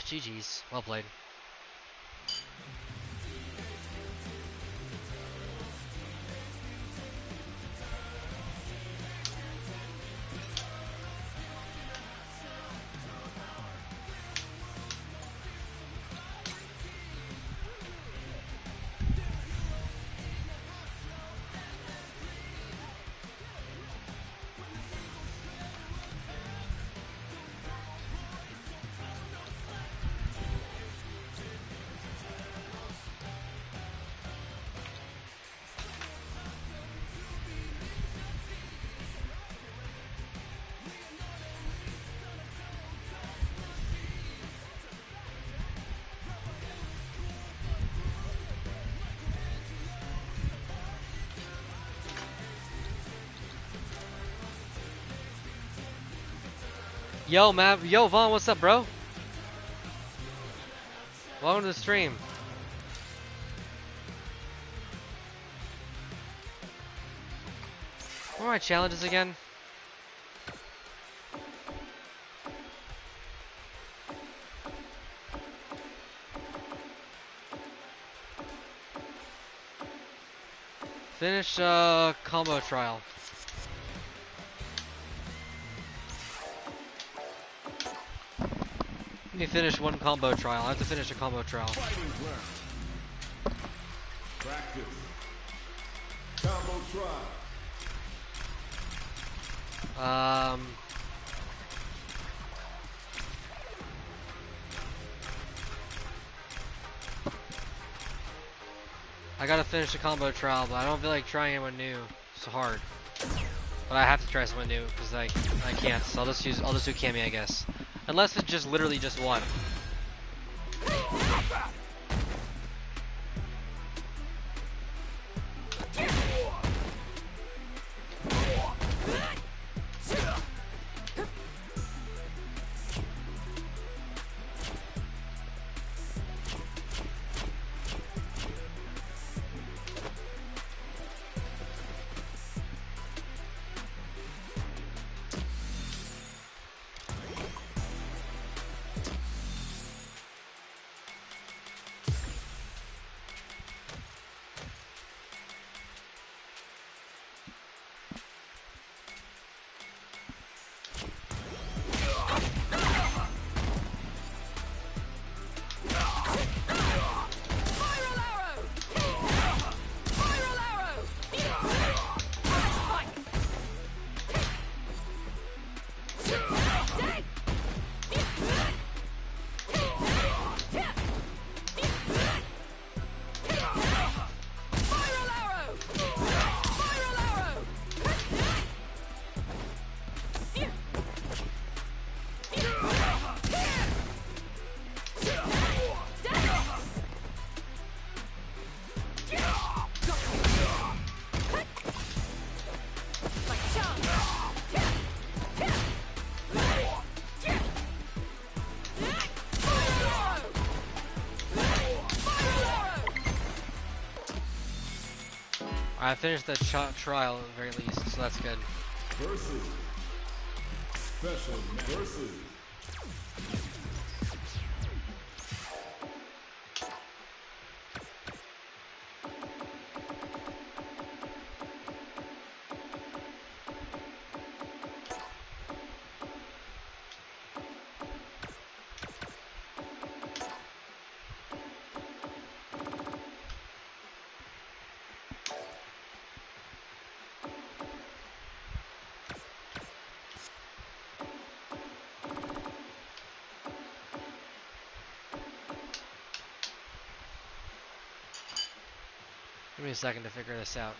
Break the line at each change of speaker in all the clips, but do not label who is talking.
GG's. Well played. Yo, Mav. Yo, Vaughn, what's up, bro? Welcome to the stream. What are my challenges again? Finish combo trial. Let me finish one combo trial. I have to finish a combo trial.
Practice. Combo trial.
I gotta finish the combo trial, but I don't feel like trying anyone new. It's hard. But I have to try someone new because I can't. So I'll just do Cammy, I guess. Unless it's just literally just one. I finished the trial at the very least, so that's good.
Versus. Special versus.
Give me a second to figure this out.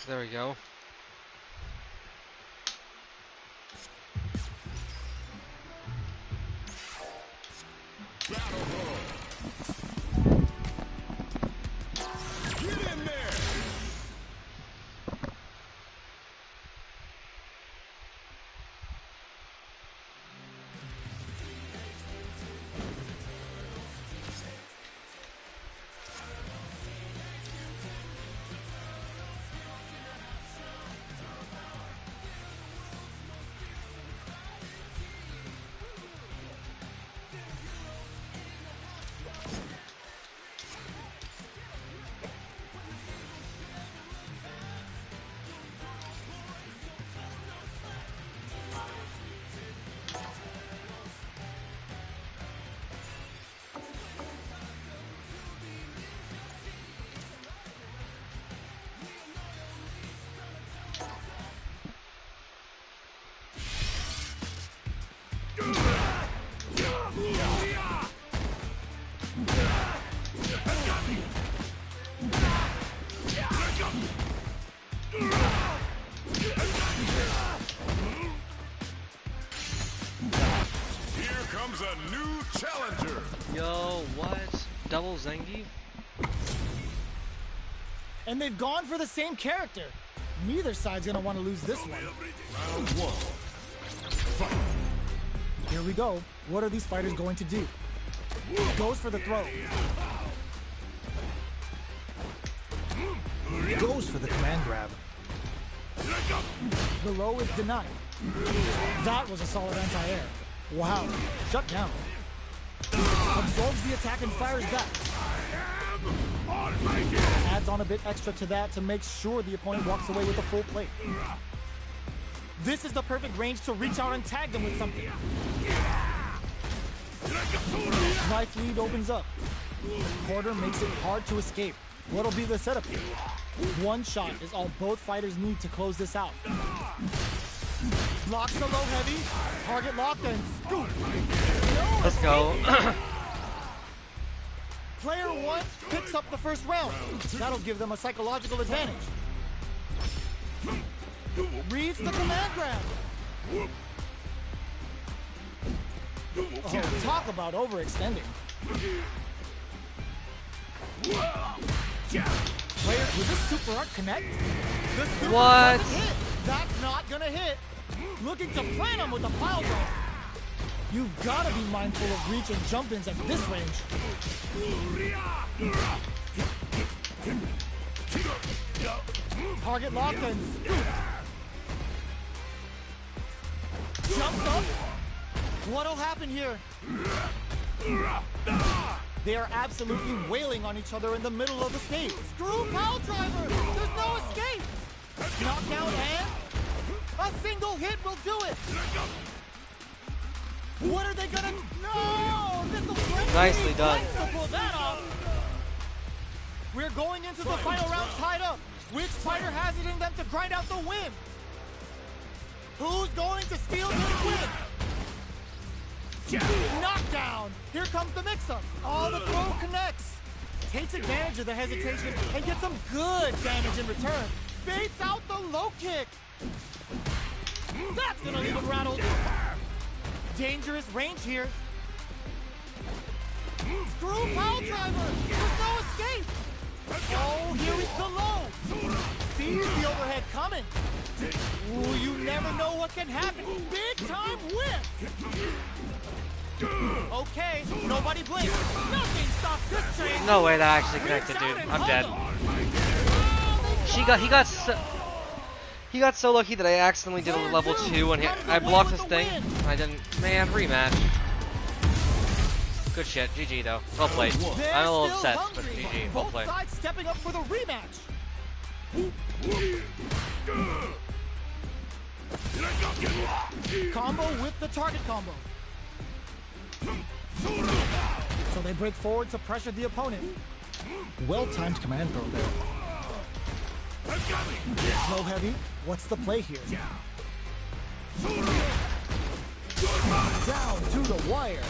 There we go.
Battle roll. Get in there. Here comes a new challenger.
Yo, what? Double Zangief?
And they've gone for the same character. Neither side's gonna want to lose this one.
Round one. Fight.
Here we go. What are these fighters going to do? Goes for the throw. Goes for the command grab. The low is denied. That was a solid anti-air. Wow. Shut down. Absorbs the attack and fires back. Adds on a bit extra to that to make sure the opponent walks away with a full plate. This is the perfect range to reach out and tag them with something. Knife lead opens up. Quarter makes it hard to escape. What'll be the setup here? One shot is all both fighters need to close this out. Blocks the low heavy. Target locked and scoop.
Let's go.
Player one picks up the first round. That'll give them a psychological advantage. Reads the command grab. Oh, talk about overextending. Player, will this super art connect? The super
What?
doesn't hit. That's not gonna hit. Looking to plant him with a pile drive. You've gotta be mindful of reach and jump-ins at this range. Target locked and scoop. Jumps up. What'll happen here? They are absolutely wailing on each other in the middle of the stage. Screw pile driver! There's no escape! Knockdown and a single hit will do it! What are they gonna... No! This'll break.
Nicely done.
To pull that off. We're going into the final round tied up. Which fighter has it in them to grind out the win? Who's going to steal this win? Knockdown! Here comes the mix-up. Oh, the throw connects. Takes advantage of the hesitation and gets some good damage in return. Baits out the low kick. That's gonna leave him rattled. Dangerous range here. Screw pile driver. There's no escape. Oh, here is the low. Sees the overhead coming. Ooh, you never know what can happen. Big time whip. Okay, nobody blink. Nothing stops this train.
No way that actually connected, dude. I'm dead. He got so lucky that I accidentally did a level 2 when I blocked this thing. I didn't. Man, rematch. Good shit. GG though. Well played. I'm a little upset, but GG. Well played.
Both sides stepping up for the rematch. Combo with the target combo. So they break forward to pressure the opponent. Well-timed command throw there. Slow heavy. What's the play here? Down to the wire.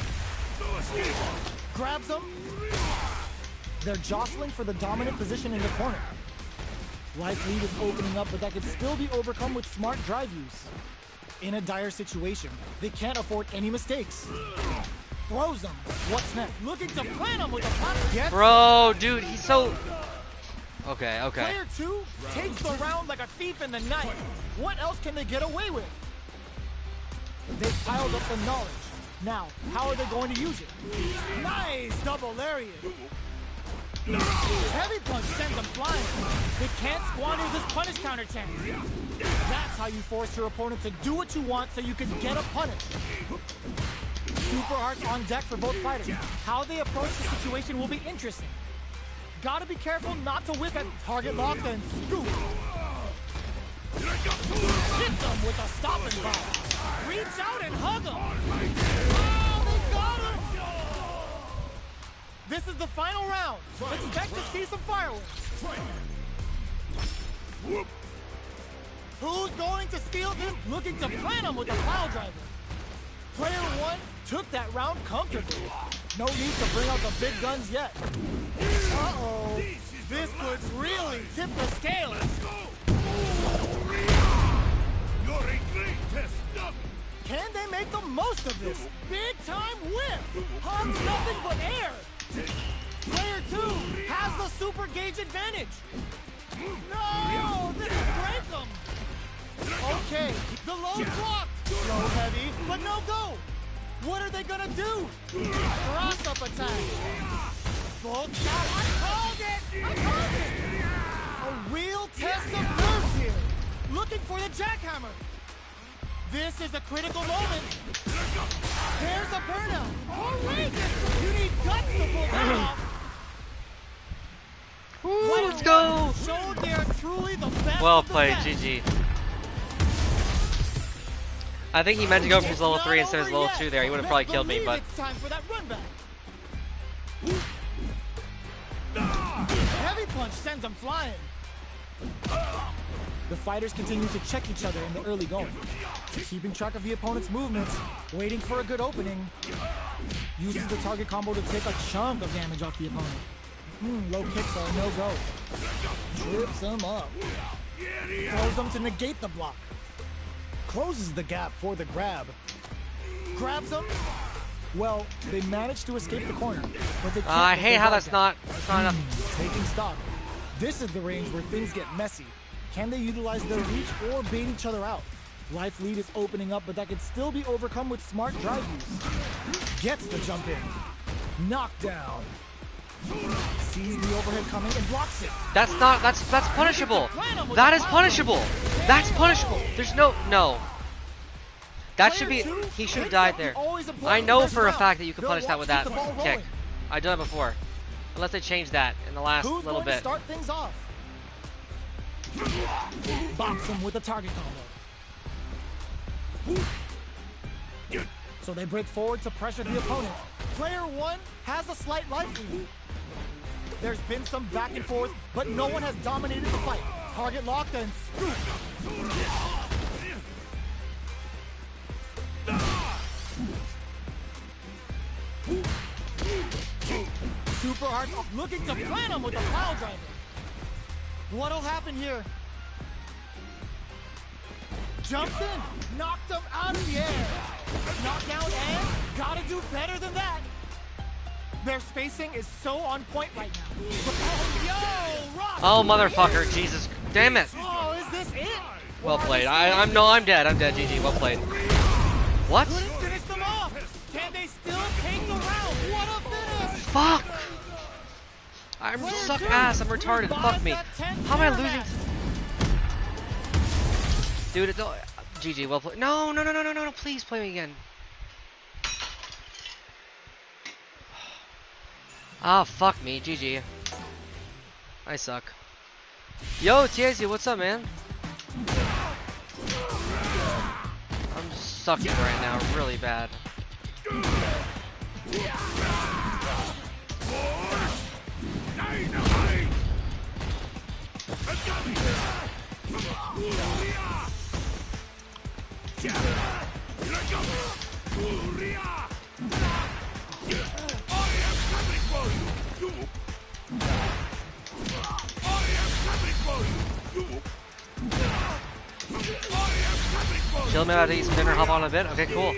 Grabs them. They're jostling for the dominant position in the corner. Life lead is opening up, but that could still be overcome with smart drive use. In a dire situation, they can't afford any mistakes. Throws them. What's next? Looking to plant him with a pop.
Bro, dude, he's so... Okay, okay.
Player 2 takes the round like a thief in the night. What else can they get away with? They've piled up the knowledge. Now, how are they going to use it? Nice double lariat. Heavy punch sends them flying. They can't squander this punish counter chance. That's how you force your opponent to do what you want so you can get a punish. Super Hearts on deck for both fighters. How they approach the situation will be interesting. Gotta be careful not to whiff at target lock and scoop. Hit them with a stopping bomb. Reach out and hug them. Oh, they got him. This is the final round. Expect to see some fireworks. Who's going to steal this? Looking to plant him with a pile driver. Player 1 took that round comfortably. No need to bring out the big guns yet. Uh-oh. This could really tip the scales. Can they make the most of this? Big time whip. Hugs nothing but air. Player 2 has the super gauge advantage. No, this will break them. Okay, the low's blocked. Low heavy, but no go. What are they gonna do? Cross-up attack. Bolt shot. I called it. I called it. A real test of nerves here. Looking for the jackhammer. This is a critical moment. There's a burnout. Outrageous. You need guts to pull that off.
Woo, let's go.
Showed they are truly the best.
Well
of the
played,
best.
GG. I think he meant to go for his level 3 instead of his level 2 there. He would have probably killed me, but...
It's time for that run back. Heavy punch sends him flying. The fighters continue to check each other in the early going. Keeping track of the opponent's movements, waiting for a good opening. Uses the target combo to take a chunk of damage off the opponent. Low kicks are no-go. Trips him up. Throws him to negate the block. Closes the gap for the grab. Grabs him. Well, they managed to escape the corner, but they can't.
I hate how that's not enough.
Taking stock. This is the range where things get messy. Can they utilize their reach or bait each other out? Life lead is opening up, but that can still be overcome with smart drive use. Gets the jump in. Knockdown. Sees the overhead coming and blocks it.
That's punishable. That is punishable. That's punishable. There's no. That should be, he should have died there. I know for a fact that you can punish that with that kick. I've done it before. Unless they changed that in the last little bit.
Start things off? Bops him with a target combo. So they break forward to pressure the opponent. Player 1 has a slight life lead. There's been some back and forth, but no one has dominated the fight. Target locked and scoop. Super Hearts looking to plant him with a pile driver. What'll happen here? Jumps in, knocked him out of the air. Knockdown and gotta do better than that. Their spacing is so on point right now. Oh, yo, Rock!
Oh, motherfucker, Jesus, damn it.
Oh, is this it?
Well played. I'm dead. I'm dead, GG, well played. What?
Couldn't finish them off. Can they still take the round? What a finish!
Fuck! I'm suck ass, I'm retarded, fuck me. How am I losing? Dude, it's all... GG, well played. No, please play me again. Ah, fuck me, GG. I suck. Yo, Tiazi, what's up, man? I'm sucking right now, really bad. Chill, man. About to eat some dinner. Hop on a bit. Okay, cool.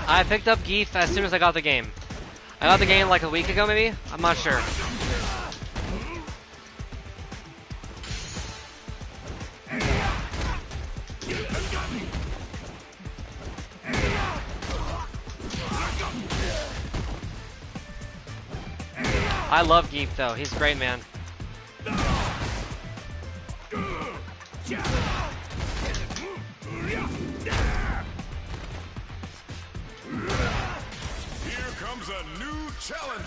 I picked up Geef as soon as I got the game. I got the game like a week ago, maybe? I'm not sure. I love Geef though, he's great, man.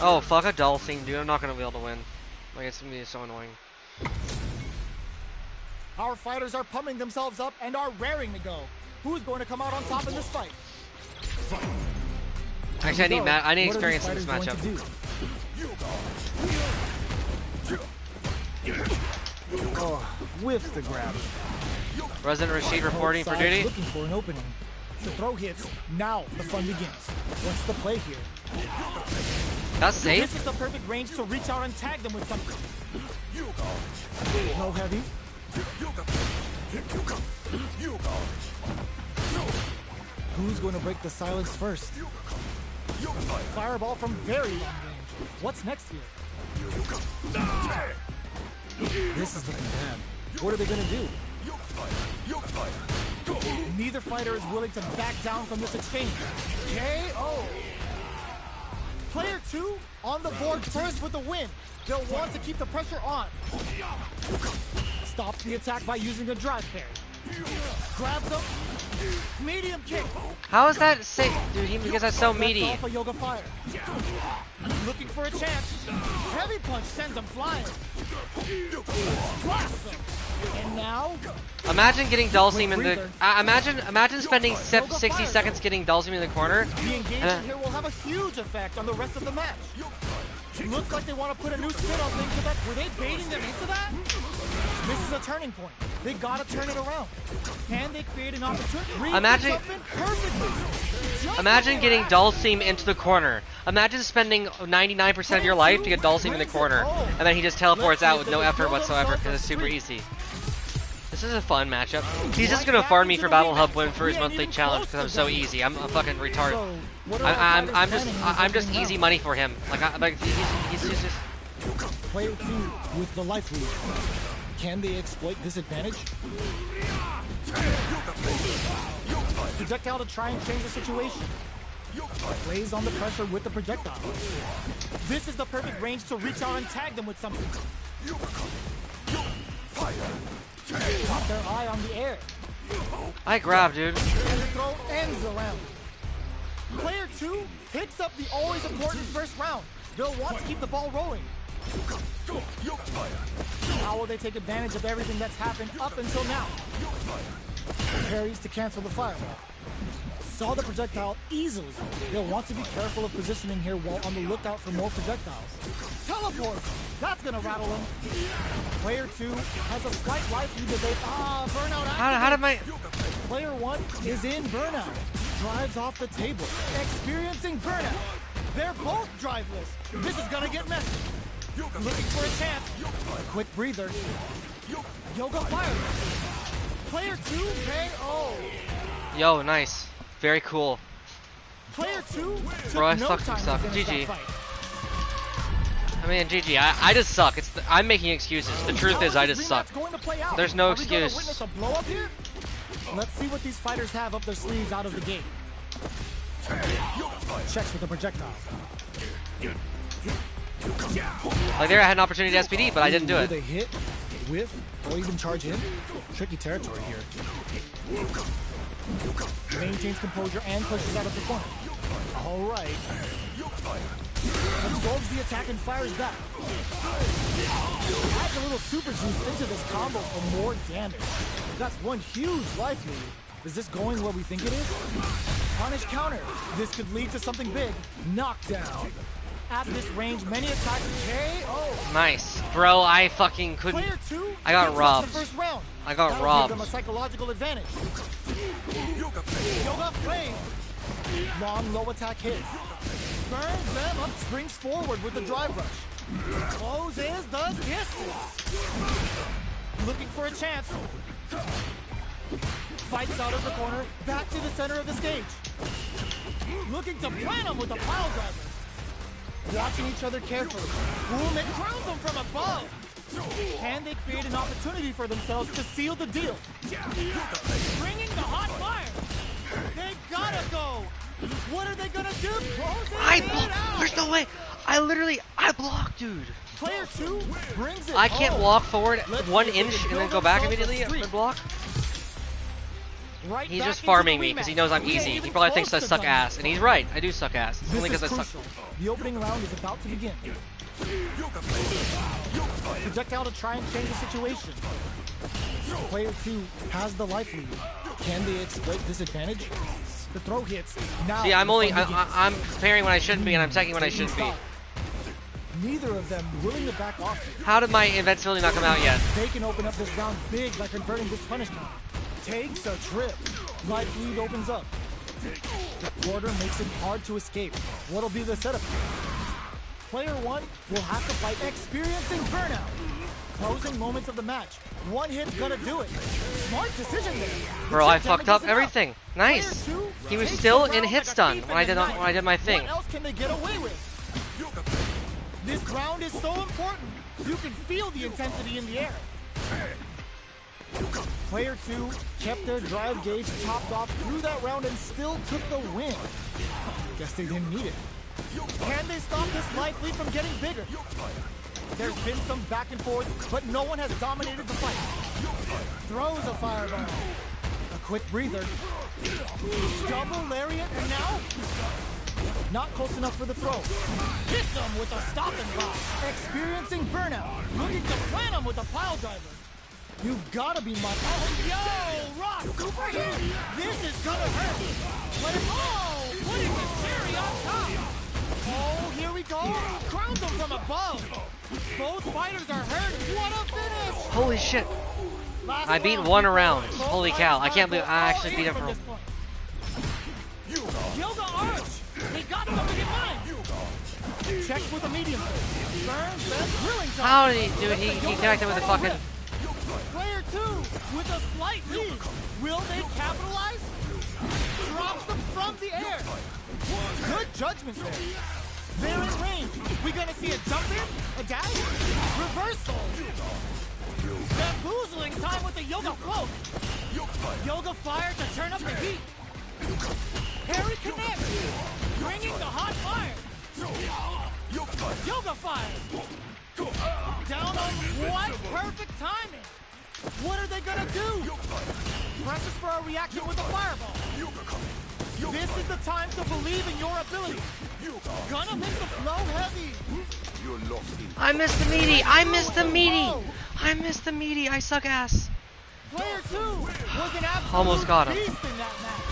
Oh, fuck a Dolphin, dude. I'm not gonna be able to win. Like, it's gonna be so annoying.
Our fighters are pumping themselves up and are raring to go. Who's going to come out on top in this fight?
Actually, I need experience in this matchup.
Oh, whiffs the grab.
Resident Rashid reporting for duty.
Looking for an opening. The throw hits. Now the fun begins. What's the play here?
That's safe.
This is the perfect range to reach out and tag them with something. No heavy. Who's going to break the silence first? Fireball from very long range. What's next here? This is looking bad. What are they going to do? Neither fighter is willing to back down from this exchange. KO! Player 2 on the board first with the win. They'll want to keep the pressure on. Stops the attack by using a drive parry. Grabs him. Medium kick.
How is that safe? Dude, because that's so meaty.
Alpha Yoga Fire. Looking for a chance. Heavy punch sends him flying. Blast him. And now,
Imagine getting Dhalsim in the. Imagine spending 60 seconds getting Dhalsim in the corner.
The engagement here will have a huge effect on the rest of the match. Looks like they want to put a new spin on things. Were they baiting them into that? This is a turning point. They gotta turn it around. Can they create an opportunity?
Imagine getting Dhalsim into the corner. Imagine spending 99% of your life to get Dhalsim in the corner, and then he just teleports out with no effort whatsoever because it's super easy. This is a fun matchup. He's just gonna farm me for Battle Hub win for his monthly challenge because I'm so easy. I'm a fucking retard. I'm just easy money for him. He's just.
Player 2 with the life lead. Can they exploit this advantage? Projectile to try and change the situation. Plays on the pressure with the projectile. This is the perfect range to reach out and tag them with something. Got their eye on the air.
I grab, dude.
And the throw ends the round. Player 2 picks up the always important first round. They'll want to keep the ball rolling. How will they take advantage of everything that's happened up until now? Parries to cancel the fireball. Saw the projectile easily. They'll want to be careful of positioning here while on the lookout for more projectiles. Teleport! That's gonna rattle him. Player 2 has a slight life lead as they burnout.
How did my
Player 1 is in burnout. Drives off the table. Experiencing burnout. They're both driveless. This is gonna get messy. Looking for a chance. Quick breather. Yoga fire. Player 2 KO.
Yo, nice. Very cool.
Player 2
Bro, I
no
fucking
time
suck.
to finish
GG.
that fight.
I mean, GG. I just suck. I'm making excuses. The truth is, I just suck. There's no excuse.
Witness a blow up here? Let's see what these fighters have up their sleeves out of the gate. Checks with the projectile.
Like there, I had an opportunity to SPD, but I didn't do
Will
it.
they hit, whiff, or even charge in? Tricky territory here. Maintains composure and pushes out of the corner. All right. Absorbs the attack and fires back. Adds a little super juice into this combo for more damage. That's one huge life lead. Is this going where we think it is? Punish counter. This could lead to something big. Knockdown. At this range, many attacks KO.
Nice, bro. I fucking couldn't.
Player 2
I got
gets
robbed.
the first round.
I got
That'll
robbed.
Give them a psychological advantage. Yoga flame. Long low attack hits. Burns them up, springs forward with the drive rush. Closes the distance. Looking for a chance. Fights out of the corner, back to the center of the stage. Looking to plant him with a pile driver. Watching each other carefully. Boom, it crowns them from above. Can they create an opportunity for themselves to seal the deal? Bringing the hot fire. They gotta go. What are they gonna do?
There's no way. I blocked, dude.
Player 2 brings it
I can't
home.
walk forward
Let's
1
see if they
inch
can
and then
build
go back
themselves a
immediately and
streak.
block.
Right
He's
back
just
into
farming
the
me because he
rematch.
knows I'm
We ain't
easy.
even
He probably thinks I
close to
suck
done
ass,
yet.
and he's right. I do suck ass. It's only
This
because
is
I suck.
crucial. The opening round is about to begin. Projectile to try and change the situation. Player 2 has the life lead. Can they exploit this advantage? The throw hits. Now
See, I'm
the
only
fun begins.
I'm preparing when I shouldn't be, and I'm taking when I shouldn't be.
Neither of them willing to back off here.
How did my invincibility not come out yet?
They can open up this round big by converting this punish count. Takes a trip. Life lead opens up. The quarter makes it hard to escape. What'll be the setup? Player 1 will have to fight experiencing burnout. Closing moments of the match. One hit's gonna do it. Smart decision there.
Bro, I fucked up everything. Nice. He was still in hit stun when I did my thing.
What else can they get away with? This round is so important. You can feel the intensity in the air. Player 2 kept their drive gauge topped off through that round and still took the win. Guess they didn't need it. Can they stop this life lead from getting bigger? There's been some back and forth, but no one has dominated the fight. Throws a fireball. A quick breather. Double lariat, and now? Not close enough for the throw. Hits him with a stop and block. Experiencing burnout. Looking to plant him with a pile driver. You've gotta be my. Oh, yo, Rock, super hit. This is gonna hurt. Let it. Oh, putting the cherry on top. Oh, here we go. Crowns them from above. Both fighters are hurt. What a finish.
Holy shit.
Last
I beat
round,
one
people.
round.
Both
Holy
fighters
cow. I
gotta
can't believe
go
I
all
actually
in
beat him
from
for.
this point. Yoga Arch. He got something in mind. Checks with a medium. Burns, then drilling time.
How did he, dude? He connected with the fucking.
Player 2 with a slight lead. Will they capitalize? Drops them from the air. Good judgment there. They're in range. We gonna see a jump in? A dash? Reversal. Bamboozling time with the Yoga float. Yoga fire to turn up the heat. Harry connects. Bringing the hot fire. Yoga fire. Down on one. Perfect timing. What are they gonna do? Presses for a reaction with a fireball. This is the time to believe in your ability. Gonna make the flow heavy.
I missed the meaty. I missed the meaty. I missed the meaty. I suck ass.
Player 2 was an absolute
Almost got him.
beast in that match.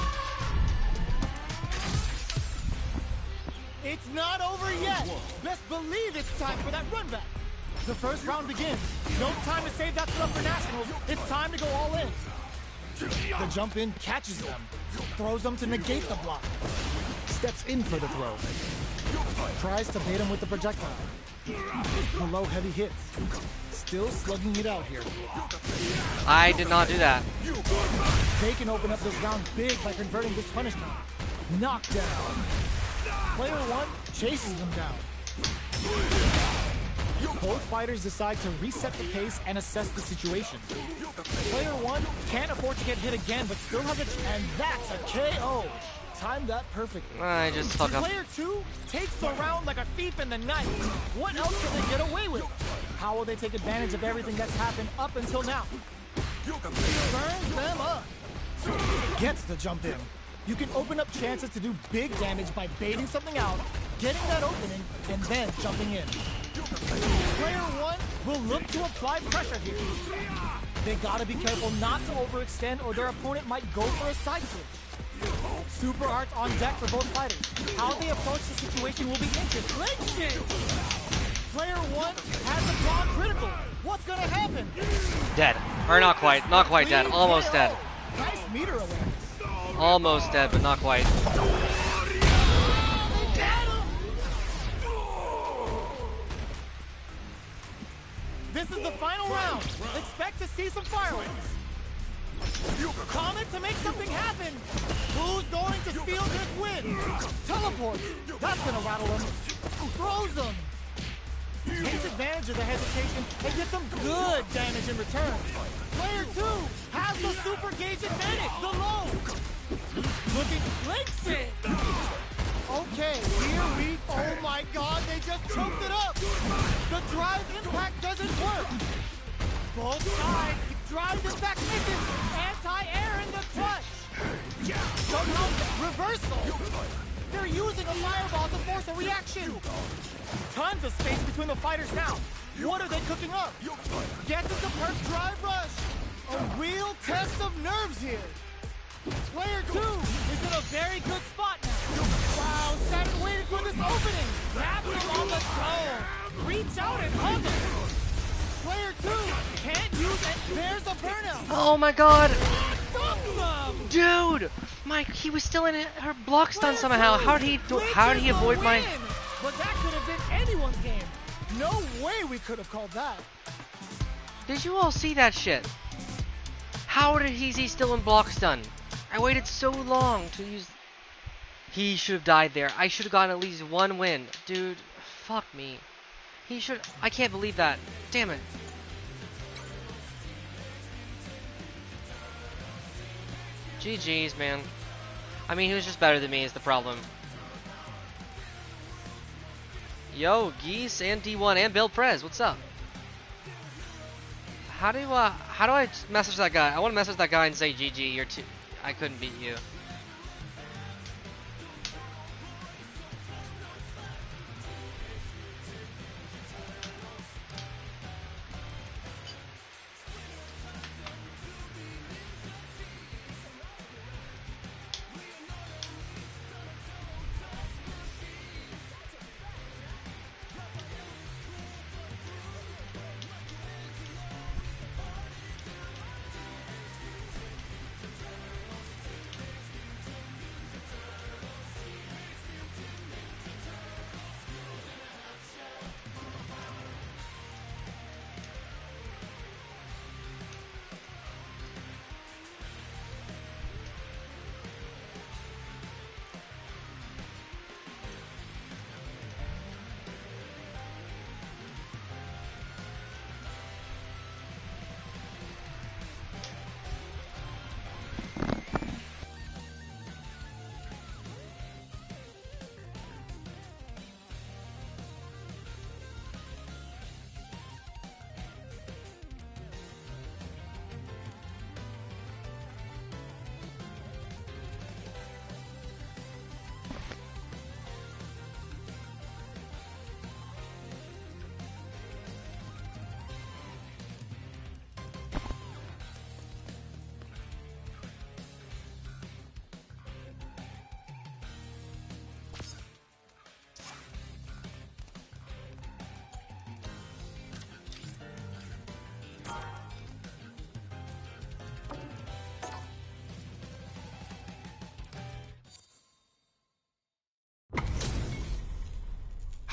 It's not over yet. Best believe it's time for that run back. The first round begins. No time to save that stuff for nationals. It's time to go all in. The jump in catches them. Throws them to negate the block. Steps in for the throw. Tries to bait him with the projectile. The low heavy hits. Still slugging it out here.
I did not do that.
They can open up this round big by converting this punishment. Knockdown. Player 1 chases them down. Both fighters decide to reset the pace and assess the situation. Player 1 can't afford to get hit again, but still has a and that's a KO. Timed that perfectly.
I just fuck up.
Player 2 takes the round like a thief in the night. What else can they get away with? How will they take advantage of everything that's happened up until now? Burns them up. Gets the jump in. You can open up chances to do big damage by baiting something out, getting that opening, and then jumping in. Player 1 will look to apply pressure here. They gotta be careful not to overextend or their opponent might go for a side switch. Super arts on deck for both fighters. How they approach the situation will be interesting. Player 1 has a drawn critical. What's gonna happen?
Dead. Or not quite. Not quite dead. Almost dead.
Nice meter awareness.
Almost dead, but not quite.
This is the final round. Expect to see some fireworks. Comet to make something happen. Who's going to steal this win? Teleport. That's gonna rattle him. Throws him. Takes advantage of the hesitation and gets some good damage in return. Player 2 has the super gauge advantage. The low. Looking flicks it. Okay, here we. Oh my God! They just choked it up. The drive impact doesn't work. Both sides drive impact misses. Anti-air in the clutch. Somehow reversal. They're using a fireball to force a reaction. Tons of space between the fighters now. What are they cooking up? Gets into perk drive rush. A real test of nerves here. Player 2 is in a very good spot now. Wow, sat and waited for this opening. Grabs him on the toe. Reach out and hug him. Player 2 can't use it. There's a burnout.
Oh my God.
Awesome.
Dude! Mike, he was still in it. Her block stun somehow. How did he avoid my...
But that could have been anyone's game. No way we could have called that.
Did you all see that shit? How did he still in block stun? I waited so long to use... He should have died there. I should have gotten at least one win. Dude, fuck me. He should... I can't believe that. Damn it. GG's, man. I mean, he was just better than me is the problem. Yo, Geese and D1 and Bill Prez, what's up? How do I message that guy? I want to message that guy and say GG, you're too... I couldn't beat you.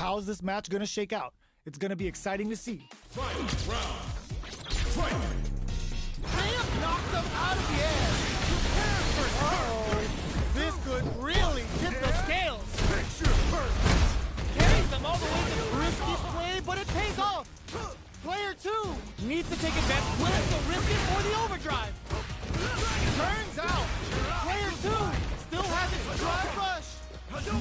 How's this match gonna shake out? It's gonna be exciting to see.
Final round. Fight!
Lamp knocked them out of the air. Uh-oh. This could really tip the scales.
Picture perfect!
Carries them all the way to risky play, but it pays off. Player 2 needs to take advantage with the risk it or the overdrive. Turns out, player 2 still has its drive rush.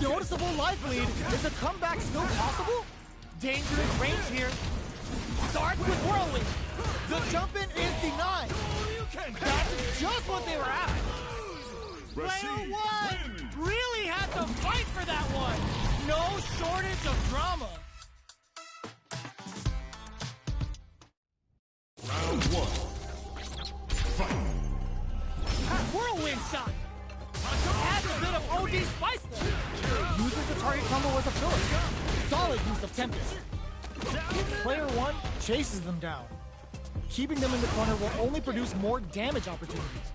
Noticeable life lead. Is a comeback still possible? Dangerous range here. Starts with Whirlwind. The jump-in is denied. That's just what they were after. Player 1 really had to fight for that one. No shortage of drama.
Round 1. Fight!
Whirlwind shot. Adds a bit of OD spice there. Uses the target combo as a filler. Solid use of Tempest. Player 1 chases them down. Keeping them in the corner will only produce more damage opportunities.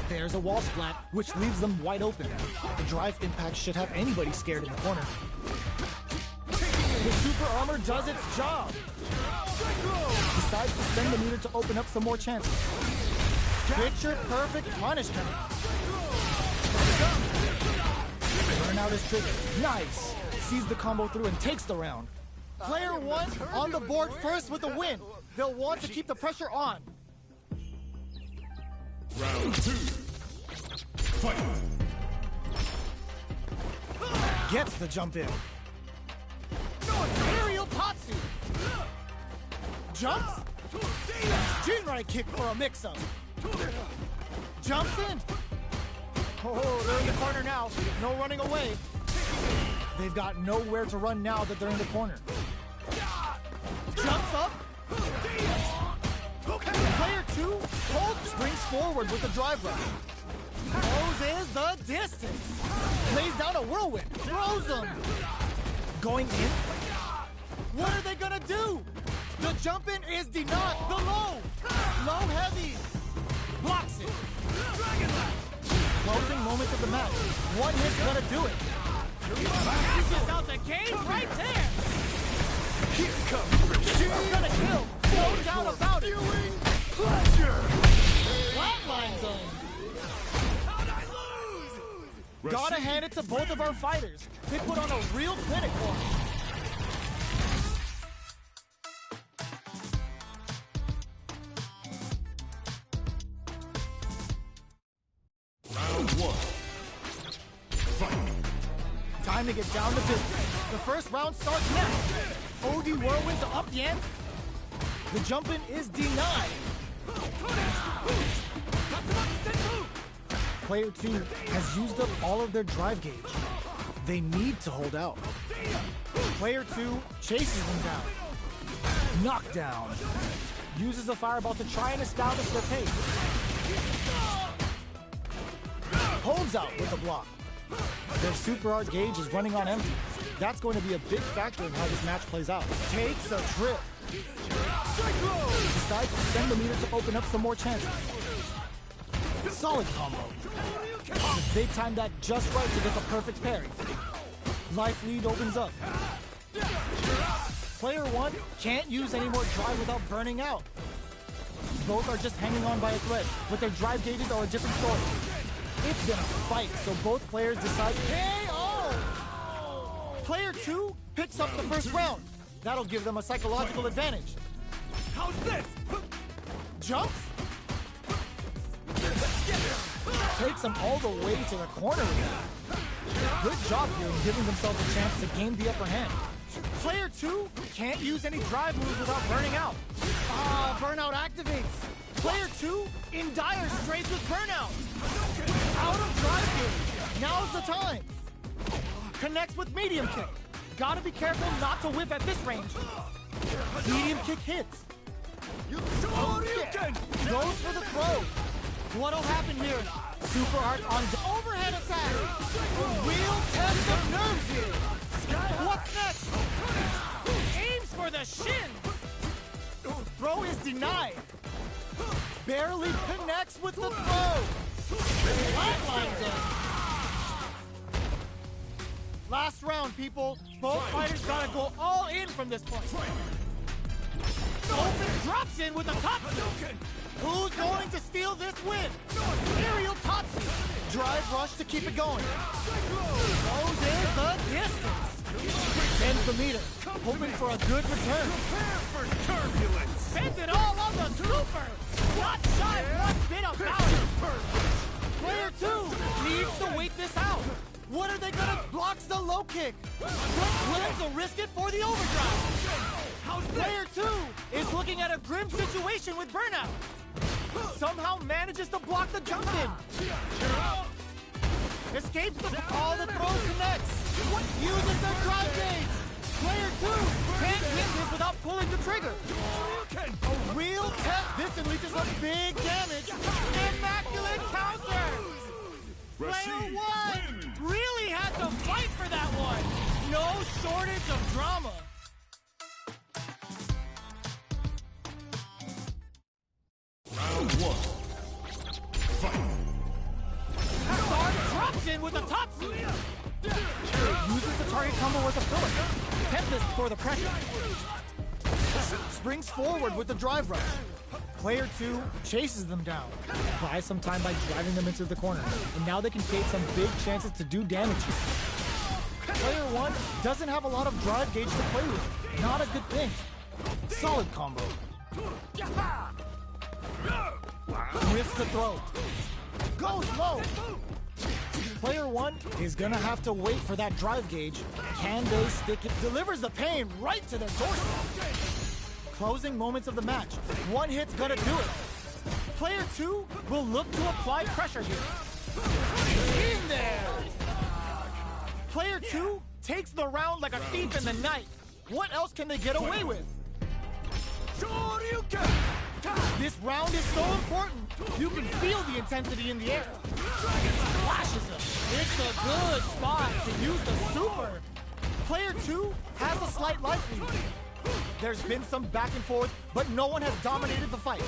There's a wall splat, which leaves them wide open. The drive impact should have anybody scared in the corner. The super armor does its job. Decides to spend the meter to open up some more chances. Picture perfect punishment. Burnout is triggered. Nice. Sees the combo through and takes the round. Player 1 on the board first with a win. They'll want to keep the pressure on.
Round 2. Fight!
Gets the jump in. Aerial Tatsu. Jumps. Jinrai kick for a mix-up. Jumps in. Oh, they're in the corner now. No running away. They've got nowhere to run now that they're in the corner. Jumps up. Player 2 springs forward with the drive rush. Closes the distance. Lays down a whirlwind. Throws them. Going in. What are they gonna do? The jump in is denied. The low. Low heavy. Blocks it. Closing moments of the match. One hit's gonna do it. Pushes out the game right there.
Here comes Rashid!
Gonna kill. No doubt about it.
Pleasure!
Flatline zone.
How'd I lose?
Gotta hand it to both of our fighters. They put on a real clinic for us.
Round 1. Fight!
Time to get down to business. The first round starts now. OD Whirlwind to up the ante. The jump-in is denied. Player 2 has used up all of their drive gauge. They need to hold out. Player 2 chases them down. Knockdown. Uses a fireball to try and establish their pace. Holds out with the block. Their super art gauge is running on empty. That's going to be a big factor in how this match plays out. Takes a trip. Decides to spend the meter to open up some more chances. Solid combo. They timed that just right to get the perfect parry. Life lead opens up. Player 1 can't use any more drive without burning out. Both are just hanging on by a thread, but their drive gauges are a different story. It's been a fight, so both players decide KO! Player 2 picks up the first round. That'll give them a psychological advantage.
How's this?
Jumps. Takes them all the way to the corner. Good job here in giving themselves a chance to gain the upper hand. Player 2 can't use any drive moves without burning out. Burnout activates. Player 2 in dire straits with burnout. Out of drive gauge. Now's the time. Connects with medium kick. Gotta be careful not to whiff at this range. Medium kick hits. Goes for the throw. What'll happen here? Super art on overhead attack. A real test of nerves here. What's next? Aims for the shin. Throw is denied. Barely connects with the throw. Flatlines him. Last round, people. Both fighters gotta go all in from this point. Open drops in with a top. Who's going to steal this win? Aerial Topsy. Drive rush to keep it going. Goes in the distance. Bends the meter. Hoping for a good return.
Prepare for turbulence.
Spends it all on the super. Not shy one bit about it. Player 2 needs to wait this out. What are they gonna blocks the low kick? Willing to risk it for the overdrive. Player 2 is looking at a grim situation with Burnout. Somehow manages to block the jump in. Escapes the all the throws connects. Uses the drive gauge. Player 2 can't hit this without pulling the trigger. A real test. This unleashes some big damage. Immaculate counter. Player 1 really had to fight for that one. No shortage of drama.
Round 1. Fight.
Hazard drops in with a top sleeve. Uses the target combo as a filler. Tempest for the pressure. Springs forward with the drive rush. Player 2 chases them down. Buys some time by driving them into the corner. And now they can create some big chances to do damage here. Player 1 doesn't have a lot of drive gauge to play with. Not a good thing. Solid combo. Whiffs the throw. Goes low. Player 1 is gonna have to wait for that drive gauge. Can they stick it? Delivers the pain right to their doorstep. Closing moments of the match. One hit's gonna do it. Player 2 will look to apply pressure here. In there! Player 2 takes the round like a thief in the night. What else can they get away with? This round is so important. You can feel the intensity in the air. Flashes him. It's a good spot to use the super. Player 2 has a slight life lead. There's been some back and forth, but no one has dominated the fight.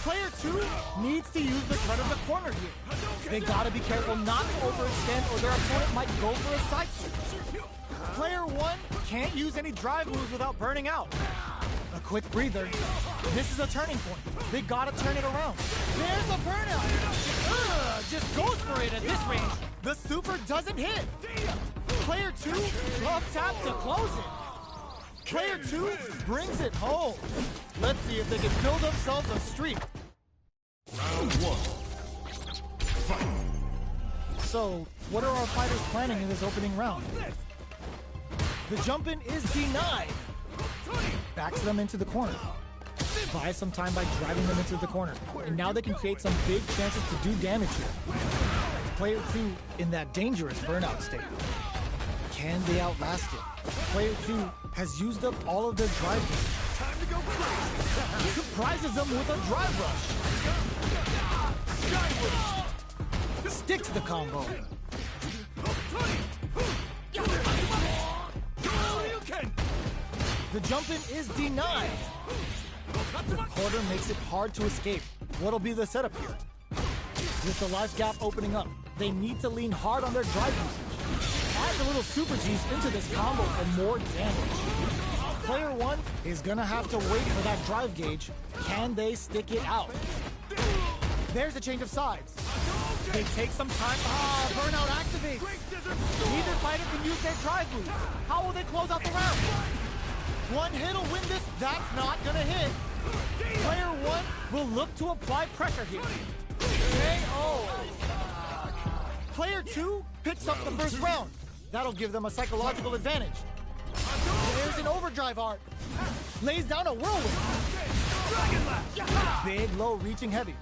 Player 2 needs to use the cut of the corner here. They gotta be careful not to overextend or their opponent might go for a side switch. Player 1 can't use any drive moves without burning out. A quick breather. This is a turning point. They gotta turn it around. There's a burnout. Just goes for it at this range. The super doesn't hit. Player 2 love tap to close it. Player 2 brings it home. Let's see if they can build themselves a streak.
Round 1. Fight.
So, what are our fighters planning in this opening round? The jump-in is denied. Backs them into the corner. Buys some time by driving them into the corner. And now they can create some big chances to do damage here. Player 2 in that dangerous burnout state. Can they outlast it? Player 2 has used up all of their drive games.
Time to go crazy.
Surprises them with a drive rush. Stick to the combo. The jump-in is denied. The quarter makes it hard to escape. What'll be the setup here? With the life gap opening up, they need to lean hard on their drive usage. Add a little super juice into this combo for more damage. Player 1 is gonna have to wait for that drive gauge. Can they stick it out? There's a change of sides. They take some time. Burnout activates. Neither fighter can use their drive move. How will they close out the round? One hit will win this. That's not gonna hit. Player 1 will look to apply pressure here. KO. Player 2 picks up the first round. That'll give them a psychological advantage. There's an overdrive art. Lays down a whirlwind. Big low reaching heavy.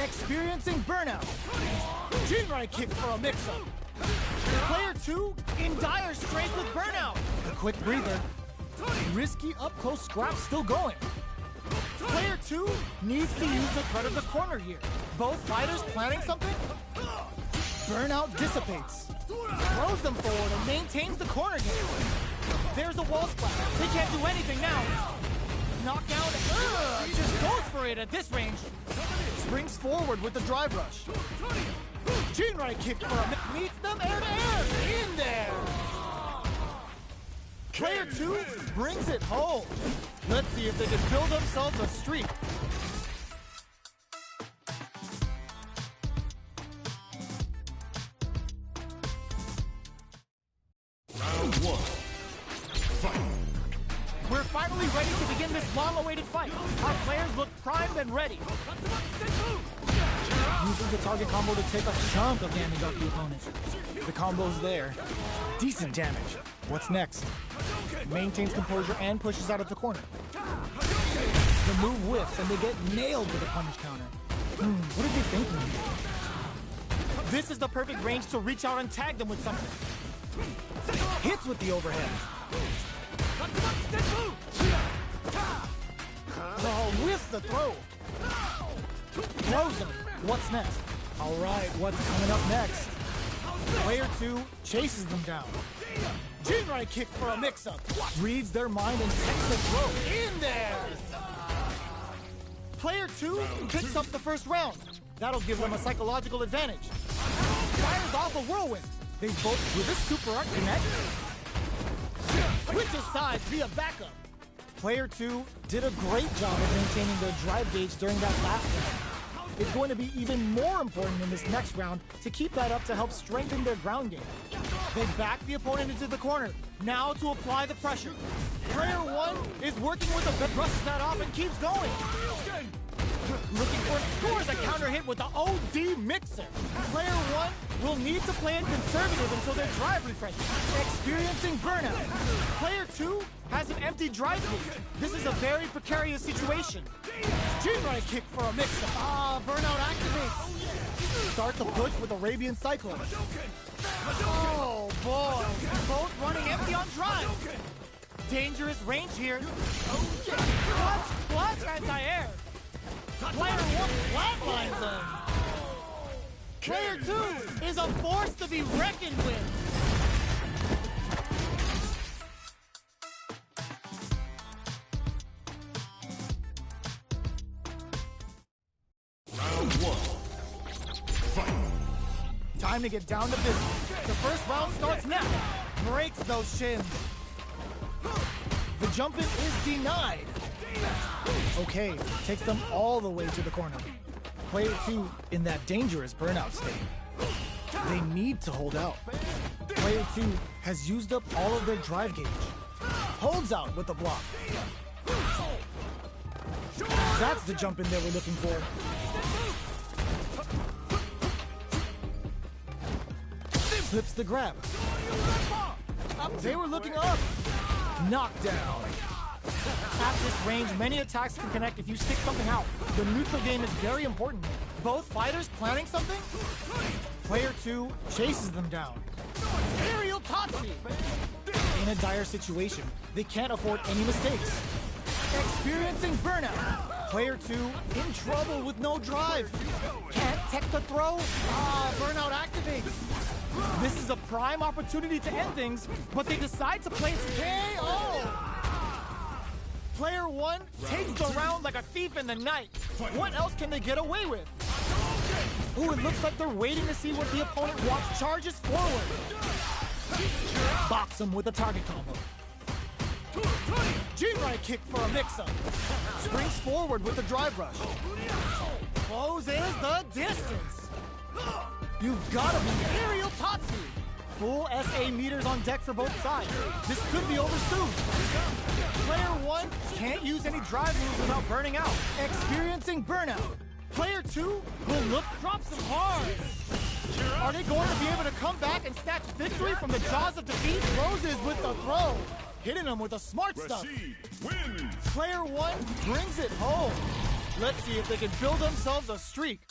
Experiencing burnout. Jinrai kick for a mix-up. Player 2 in dire straits with burnout. A quick breather. Risky up-close scrap still going. Player 2 needs to use the cut of the corner here. Both fighters planning something? Burnout dissipates. Throws them forward and maintains the corner game. There's a wall splash. They can't do anything now. Knockdown. Just goes for it at this range. Springs forward with the drive rush. Jinrai kick for a meets them air to air. In there. Player 2 brings it home. Let's see if they can build themselves a streak.
Round 1. Fight.
We're finally ready to begin this long-awaited fight. Our players look primed and ready. Uses the target combo to take a chunk of damage off the opponent. The combo's there. Decent damage. What's next? Maintains composure and pushes out of the corner. The move whiffs and they get nailed with a punish counter. What are they thinking? This is the perfect range to reach out and tag them with something. Hits with the overhead. Oh, whiffs the throw. Throws him. What's next? All right, what's coming up next? Player 2 chases them down. Jinrai kick for a mix-up. Reads their mind and takes the throw. In there! Player 2 picks up the first round. That'll give them a psychological advantage. Fires off a whirlwind. They both with a super art connect. Switches sides via backup. Player 2 did a great job of maintaining their drive gauge during that last round. It's going to be even more important in this next round to keep that up to help strengthen their ground game. They back the opponent into the corner, now to apply the pressure. Player 1 is working with a bit, brushes that off and keeps going. Looking for scores a counter hit with the OD mixer. Player 1 will need to play it conservative until their drive refreshes, experiencing burnout. Player 2 has an empty drive gauge. This is a very precarious situation. Jinrai kick for a mix-up. Burnout activates. Start the push with Arabian Cyclone. Oh boy, both running empty on drive. Dangerous range here. Clutch anti-air. Player 1 flatlines them. Player 2 is a force to be reckoned with.
Round 1. Fight.
Time to get down to business. The first round starts now. Breaks those shins. The jump in is denied. Okay, takes them all the way to the corner. Player 2 in that dangerous burnout state. They need to hold out. Player 2 has used up all of their drive gauge. Holds out with the block. That's the jump in they were looking for. Flips the grab. They were looking up. Knockdown. At this range, many attacks can connect if you stick something out. The neutral game is very important. Both fighters planning something? Player 2 chases them down. Aerial Tatsu! In a dire situation, they can't afford any mistakes. Experiencing burnout. Player 2 in trouble with no drive. Can't tech the throw. Burnout activates. This is a prime opportunity to end things, but they decide to play it KO. Player 1 takes the round like a thief in the night. What else can they get away with? Ooh, it looks like they're waiting to see what the opponent wants. Charges forward. Box him with a target combo. Jinrai kick for a mix-up. Springs forward with the drive rush. Closes the distance. You've got to be Aerial Tatsu. Full SA meters on deck for both sides. This could be over soon. Player 1 can't use any drive moves without burning out. Experiencing burnout. Player 2 will look, drops him hard. Are they going to be able to come back and snatch victory from the jaws of defeat? Roses with the throw. Hitting him with the smart stuff.
Rashid wins.
Player 1 brings it home. Let's see if they can build themselves a streak.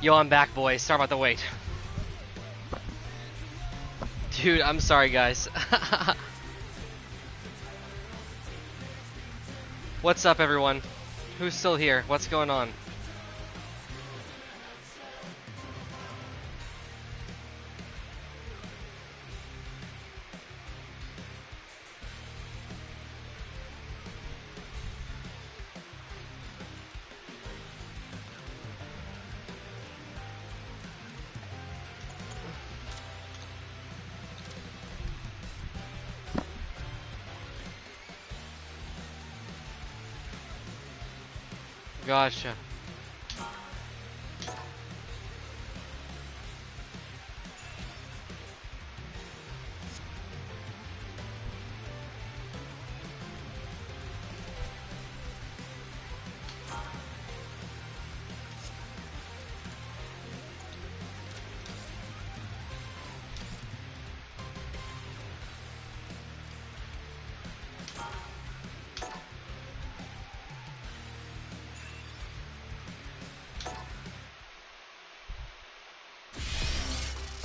Yo, I'm back, boys. Sorry about the wait. Dude, I'm sorry, guys. What's up, everyone? Who's still here? What's going on? Gotcha.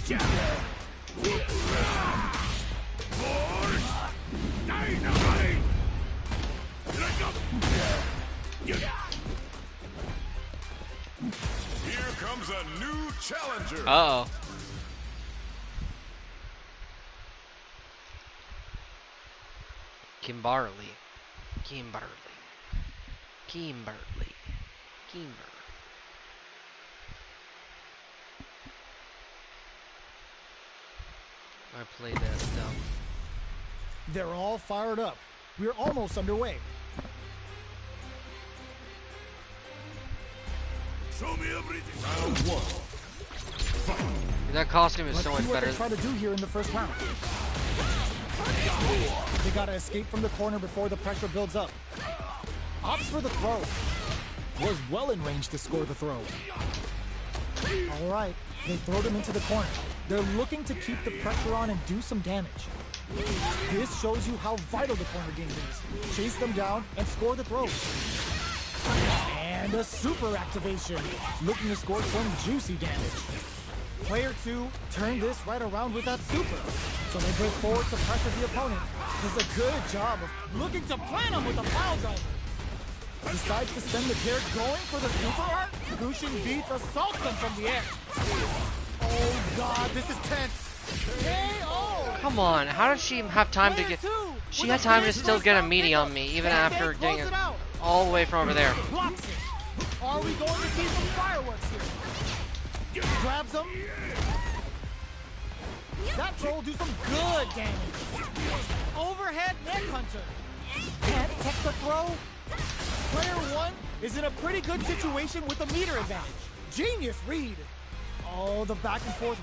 Here comes a new challenger.
Uh-oh. Kimberly. I played that dumb.
They're all fired up. We're almost underway.
Show me everything. Round one. Fight.
That costume is
Let's
so
see
much
what
better.
they try to do here in the first round. They gotta escape from the corner before the pressure builds up. Opts for the throw. Was well in range to score the throw. All right, they throw them into the corner. They're looking to keep the pressure on and do some damage. This shows you how vital the corner game is. Chase them down and score the throw. And a super activation, looking to score some juicy damage. Player 2 turned this right around with that super. So they break forward to pressure the opponent. Does a good job of looking to plant him with a pile driver. Decides to send the Dair going for the super art. Gushin beats assaults them from the air. Oh god, this is tense. KO!
Come on, how did she have time to get... She had time to still get a meaty on me, even after getting it all the way from over there.
Are we going to see some fireworks here? Grabs him. That troll will do some good damage. Overhead neck hunter. Can't tech the throw. Player 1 is in a pretty good situation with a meter advantage. Genius read. Oh, the back and forth.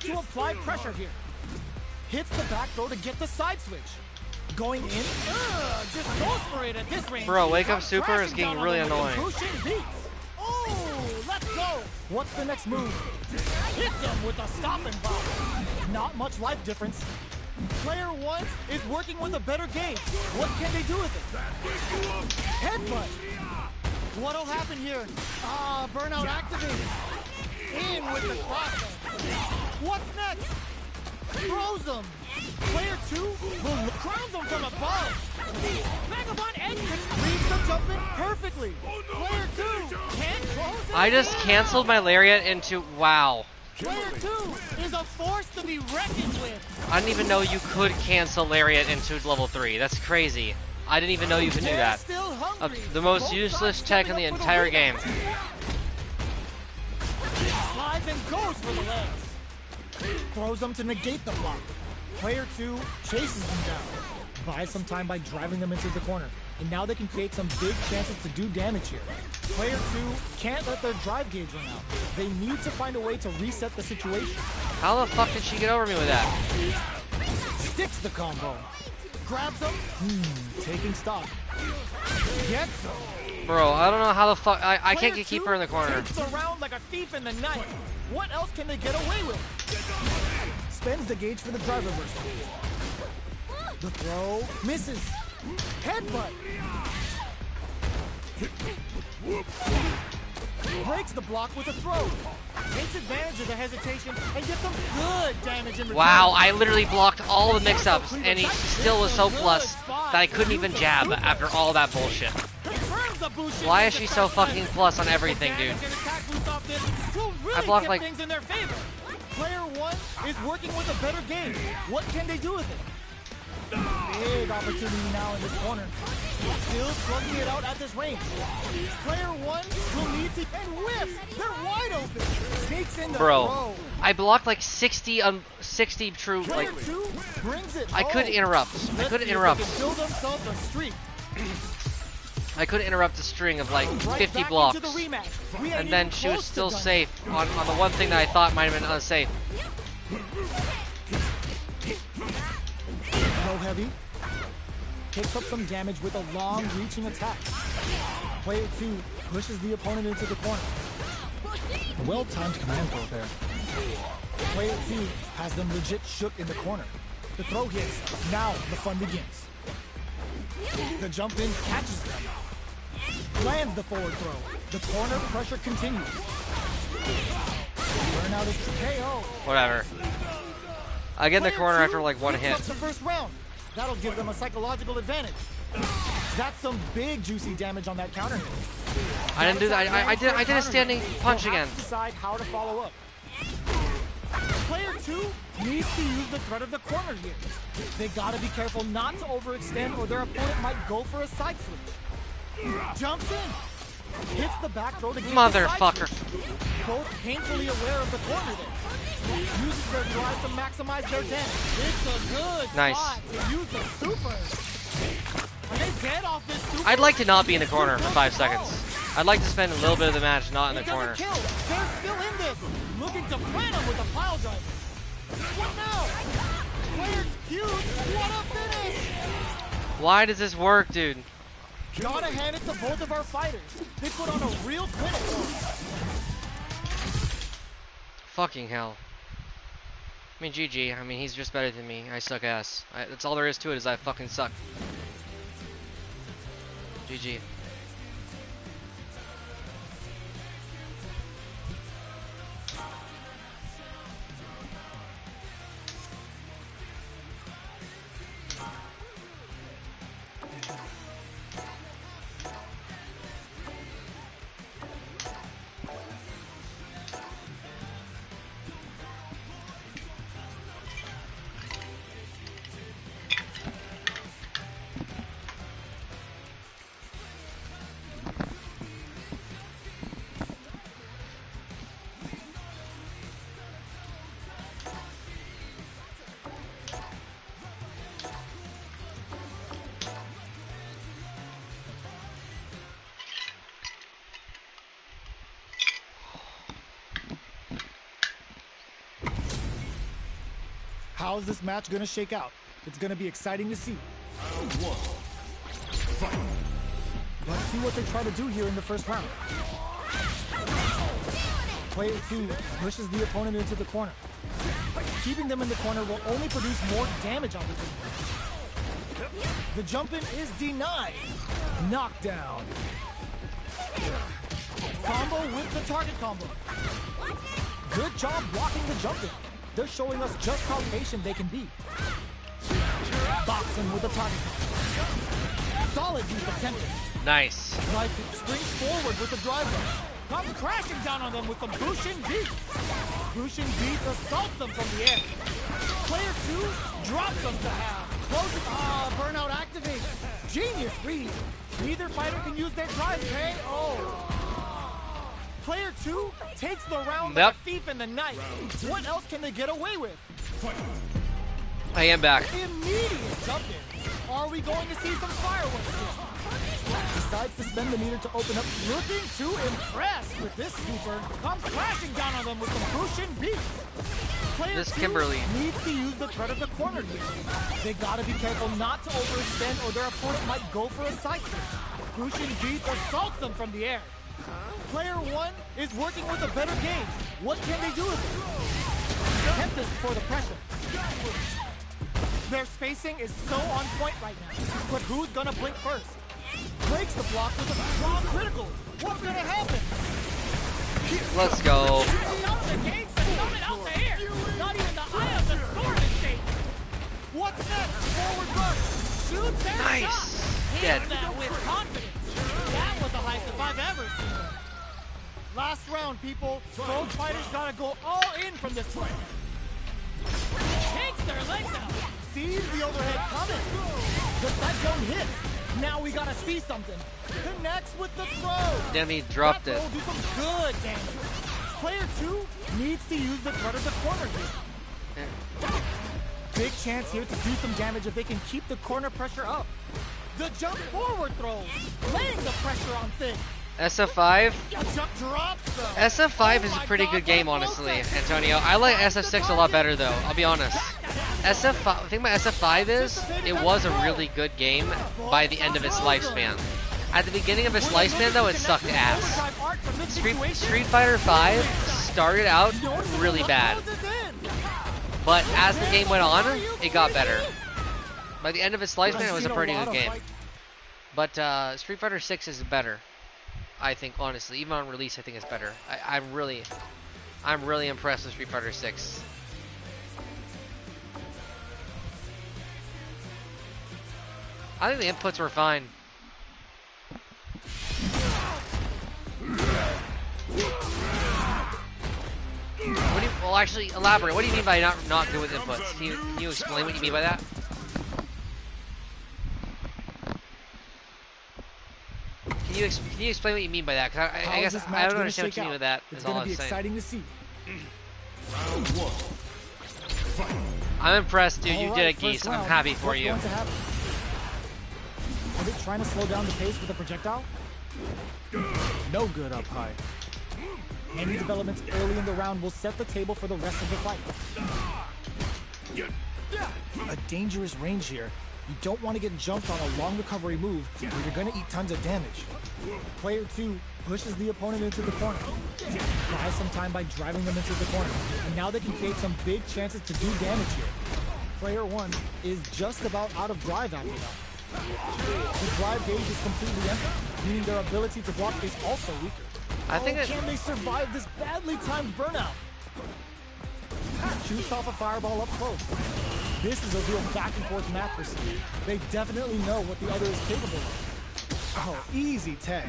To apply pressure here. Hits the back throw to get the side switch. Going in. Just goes for it at this range.
Bro, Wake Up Super is getting really annoying.
Oh, let's go. What's the next move? Hits him with a stopping block. Not much life difference. Player 1 is working with a better gauge. What can they do with it? Headbutt. What'll happen here? Burnout activated. In with the crossbow. What's next? Throws him. Player 2 will crowns him from above. Vagabond Edge reads the jump in perfectly. Player 2 can't close it.
I just canceled my lariat into... Wow.
Player 2 is a force to be reckoned with.
I didn't even know you could cancel lariat into level 3. That's crazy. I didn't even know you could do that. The most useless tech in the entire game.
Slides and goes for the legs. Throws them to negate the block. Player 2 chases them down. Buys some time by driving them into the corner. And now they can create some big chances to do damage here. Player 2 can't let their drive gauge run out. They need to find a way to reset the situation.
How the fuck did she get over me with that?
Sticks the combo. Grabs them. Taking stock. Gets them.
Bro, I don't know how the fuck... I can't keep her in the corner.
Takes around like a thief in the night. What else can they get away with? Spends the gauge for the driver burst. The throw misses. Headbutt. Breaks the block with a throw. Takes advantage of the hesitation and gets some good damage in return.
Wow, I literally blocked all the mix-ups, and he still was so plus that I couldn't even jab after all that bullshit. Why is she so fucking plus on everything, dude? I blocked like...
Player 1 is working with a better game. What can they do with it? Big opportunity now in this corner. Still slugging it out at this range. Player 1 will need to and whiffs. They're wide open. Takes in the throw.
I blocked like 60 true.
Player
Like
2 brings it
I couldn't interrupt. I couldn't interrupt.
Build themselves a streak.
I couldn't interrupt a string of like 50 blocks. And then she was still safe on the one thing that I thought might have been unsafe.
Low heavy. Picks up some damage with a long reaching attack. Player 2 pushes the opponent into the corner. A well-timed command throw there. Player 2 has them legit shook in the corner. The throw hits. Now the fun begins. The jump in catches them. Lands the forward throw. The corner pressure continues. Burnout is KO.
Whatever. I get in the corner after like one hit.
The first round. That'll give them a psychological advantage. That's some big juicy damage on that counter hit.
I didn't do that. I did a standing punch again.
Decide how to follow up. Player 2 needs to use the threat of the corner here. They gotta be careful not to overextend or their opponent might go for a side switch. Jumps in. Hits the back throw to get
Motherfucker.
Both painfully aware of the corner there. Uses their drive to maximize their damage. It's a good spot to use the super. Are they dead off this super?
I'd like to not be in the corner for 5 seconds. I'd like to spend a little bit of the match not in the corner.
Kill. They're still in this. Looking to plant him with a pile driver. What now? Player's cute. What a finish.
Why does this work, dude?
Gotta hand it to both of our fighters. They put on a real clinic.
Fucking hell. I mean, GG. I mean, he's just better than me. I suck ass. That's all there is to it, is I fucking suck. GG.
How's this match gonna shake out? It's gonna be exciting to see.
Round 1. Fight.
Let's see what they try to do here in the first round. Player 2 pushes the opponent into the corner. Keeping them in the corner will only produce more damage opportunities. The jump in is denied. Knockdown. Combo with the target combo. Good job blocking the jump in. They're showing us just how patient they can be. Boxing with the target combo. Solid use of tempo.
Nice.
Drive springs forward with the drive rush. Comes crashing down on them with the Bushin Beat. Bushin Beat assaults them from the air. Player 2 drops them to half. Closes. Burnout activates. Genius read. Neither fighter can use their drive. KO. Player 2 takes the round like a thief in the night. What else can they get away with?
I am back.
Immediate jump in. Are we going to see some fireworks here? Decides to spend the meter to open up, looking to impress with this super. Comes crashing down on them with some Bushin Beat. Player 2
Kimberly
needs to use the threat of the corner here. They gotta be careful not to overextend or their opponent might go for a side switch. Bushin Beat assaults them from the air. Player 1 is working with a better game. What can they do with it? Tempest for the pressure. Their spacing is so on point right now. But who's gonna blink first? Breaks the block with a strong critical. What's gonna happen?
Let's go.
Not even the eye of the storm is safe. What's next? Forward rush. Shoots and
Nice.
shots.
Dead.
Hits that with confidence. That was the highest if I've ever seen it. Last round, people. Both fighters gotta go all in from this fight. Takes their legs out. Sees the overhead coming. The side zone hit. Now we gotta see something. Connects with the throw.
Damn, he dropped
That
it.
throw will do some good damage. Player 2 needs to use the threat of the corner here. Big chance here to do some damage if they can keep the corner pressure up. The jump forward throw, laying the pressure on Thing.
SF5.
A jump drops though.
SF5 is
Oh
a
my
pretty
God,
good game,
what a
honestly,
focus.
Antonio. I like SF6 a lot better, though. I'll be honest. SF5. The thing about SF5 is it was a really good game by the end of its lifespan. At the beginning of its lifespan, though, it sucked ass. Street Fighter 5 started out really bad, but as the game went on, it got better. By the end of its lifespan, it was a pretty good game. But Street Fighter 6 is better, I think. Honestly, even on release, I think it's better. I'm really impressed with Street Fighter 6. I think the inputs were fine. What do you, well, actually, elaborate. What do you mean by not good with inputs? Can you explain what you mean by that? Can you explain what you mean by that? Because I guess I don't understand what you mean by that.
It's
Is all
gonna
I'm
be
saying.
exciting to see.
Round 1. Fight.
I'm impressed, dude. You
All
did
right,
it, Geese.
first
I'm
round.
happy for
What's
you.
going to happen? Are they trying to slow down the pace with a projectile? No good up high. Any developments early in the round will set the table for the rest of the fight. A dangerous range here. You don't want to get jumped on a long recovery move where you're going to eat tons of damage. Player 2 pushes the opponent into the corner. Buys some time by driving them into the corner. And now they can create some big chances to do damage here. Player 1 is just about out of drive after that. The drive gauge is completely empty, meaning their ability to block is also weaker.
I think it.
Can they survive this badly timed burnout? Shoots off a fireball up close. This is a real back and forth match for Steve. They definitely know what the other is capable of. Oh, easy tag.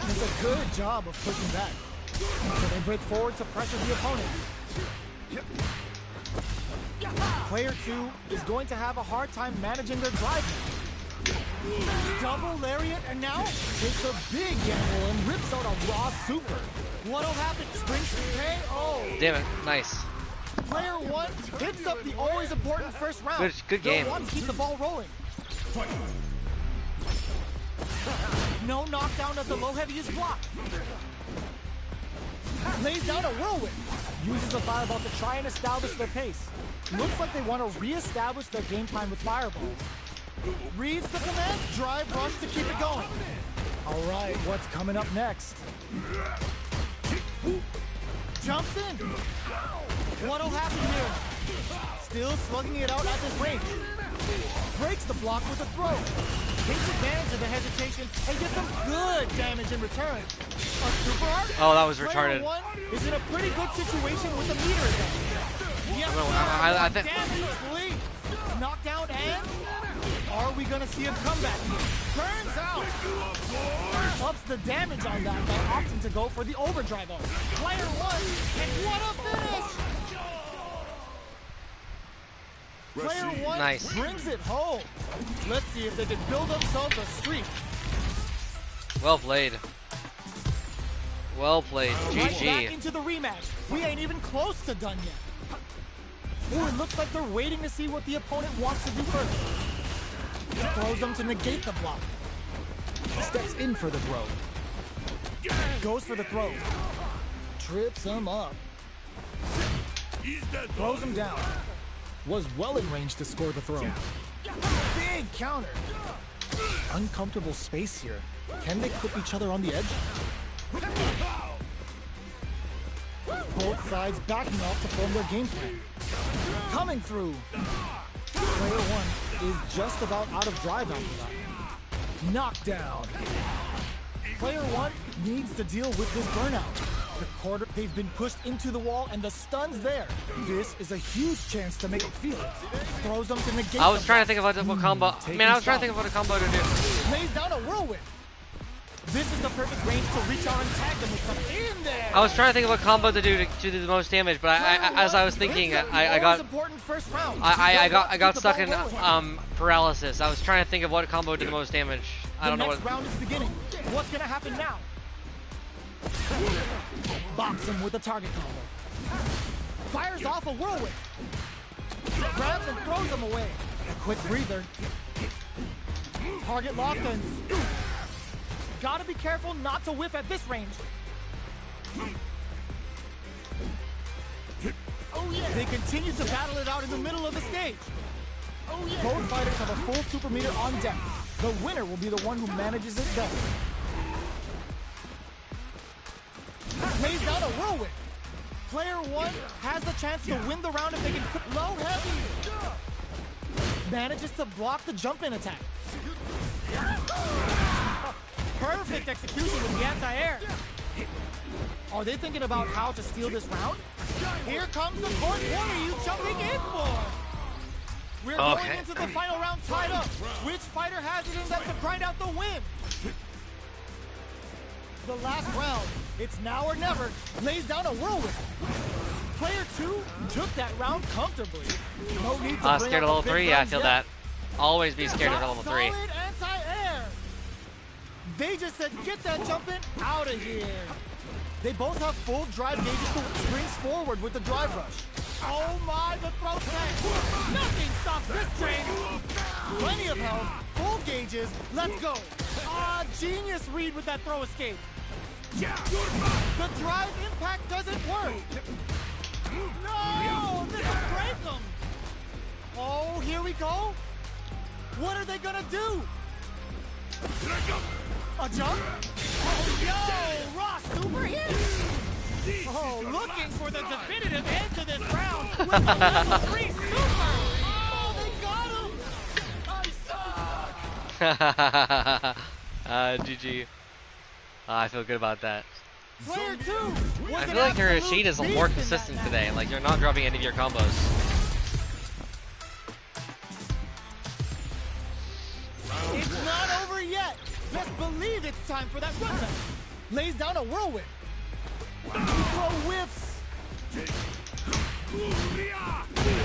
It's a good job of pushing back. So they break forward to pressure the opponent. Player 2 is going to have a hard time managing their drive. Double lariat, and now takes a big gamble and rips out a raw super. What'll happen? Springs KO.
Damn it. Nice.
Player 1 hits up the always important first round.
Good game.
They'll want to keep the ball rolling. No knockdown of the low heaviest block. Lays down a whirlwind. Uses a fireball to try and establish their pace. Looks like they want to re-establish their game plan with fireballs. Reads the command, drive rush to keep it going. All right, what's coming up next? Jumps in. What'll happen here? Still slugging it out at this range. Breaks the block with a throw. Takes advantage of the hesitation and gets some good damage in return. A super art?
Oh, that was
Player
retarded.
1 is in a pretty good situation with the meter advantage. Yes,
I think.
damage, please. Knockdown and... Are we gonna see a comeback here? Turns out! Ups the damage on that by opting to go for the overdrive on. Player 1, and what a finish! Player 1
Nice.
brings it home. Let's see if they can build themselves a streak.
Well played. Well played.
Right back
GG.
into the rematch. We ain't even close to done yet. Ooh, it looks like they're waiting to see what the opponent wants to do first. Throws them to negate the block. Steps in for the throw. Goes for the throw. Trips him up. Throws him down. Was well in range to score the throw. Big counter. Uncomfortable space here. Can they put each other on the edge? Both sides backing off to form their game plan. Coming through. Player 1 is just about out of drive after that. Knockdown. Player one needs to deal with this burnout. The quarter, they've been pushed into the wall and the stun's there. This is a huge chance to make it feel it. Throws them to negate.
I was trying to think of what combo. Man, I was trying to think of what a combo to do.
Lays down a whirlwind. This is the perfect range to reach out and tag them with some in there.
I was trying to think of what combo to do to do the most damage, but as I was thinking, I got stuck in paralysis. I was trying to think of what combo did the most damage. I don't know what.
The next round is beginning. What's gonna happen now? Box him with a target combo. Fires off a whirlwind. Grabs and throws him away. A quick breather. Target locked and scoop. Gotta be careful not to whiff at this range. Oh yeah. They continue to battle it out in the middle of the stage. Oh yeah. Both fighters have a full super meter on deck. The winner will be the one who manages it best. Lays down a whirlwind. Player one has the chance to win the round if they can put low heavy. Manages to block the jump-in attack. Perfect execution with the anti-air. Are they thinking about how to steal this round? Here comes the fourth. What are you jumping in for? We're going into the final round tied up. Which fighter has it in them to grind out the win? The last round. It's now or never. Lays down a whirlwind. Player two took that round comfortably. No need to
scared of level 3? Yeah, I feel that. Always be scared of level 3.
Solid anti-air. They just said, get that jump in out of here. They both have full drive gauges to springs forward with the drive rush. Oh my, the throw tag. Nothing stops this train. Plenty of health, full gauges, let's go. Genius read with that throw escape. The drive impact doesn't work. No, this will break them. Oh, here we go. What are they gonna do? A jump? Oh, yo, Ross super hit. Oh, looking for the definitive end to this round with the level 3 super. Oh, they got him. I suck.
GG. I feel good about that.
Player two.
I feel like your sheet is more consistent today. Like you're not dropping any of your combos.
It's not over yet. Best believe it's time for that runback. Lays down a whirlwind. Throw whiffs.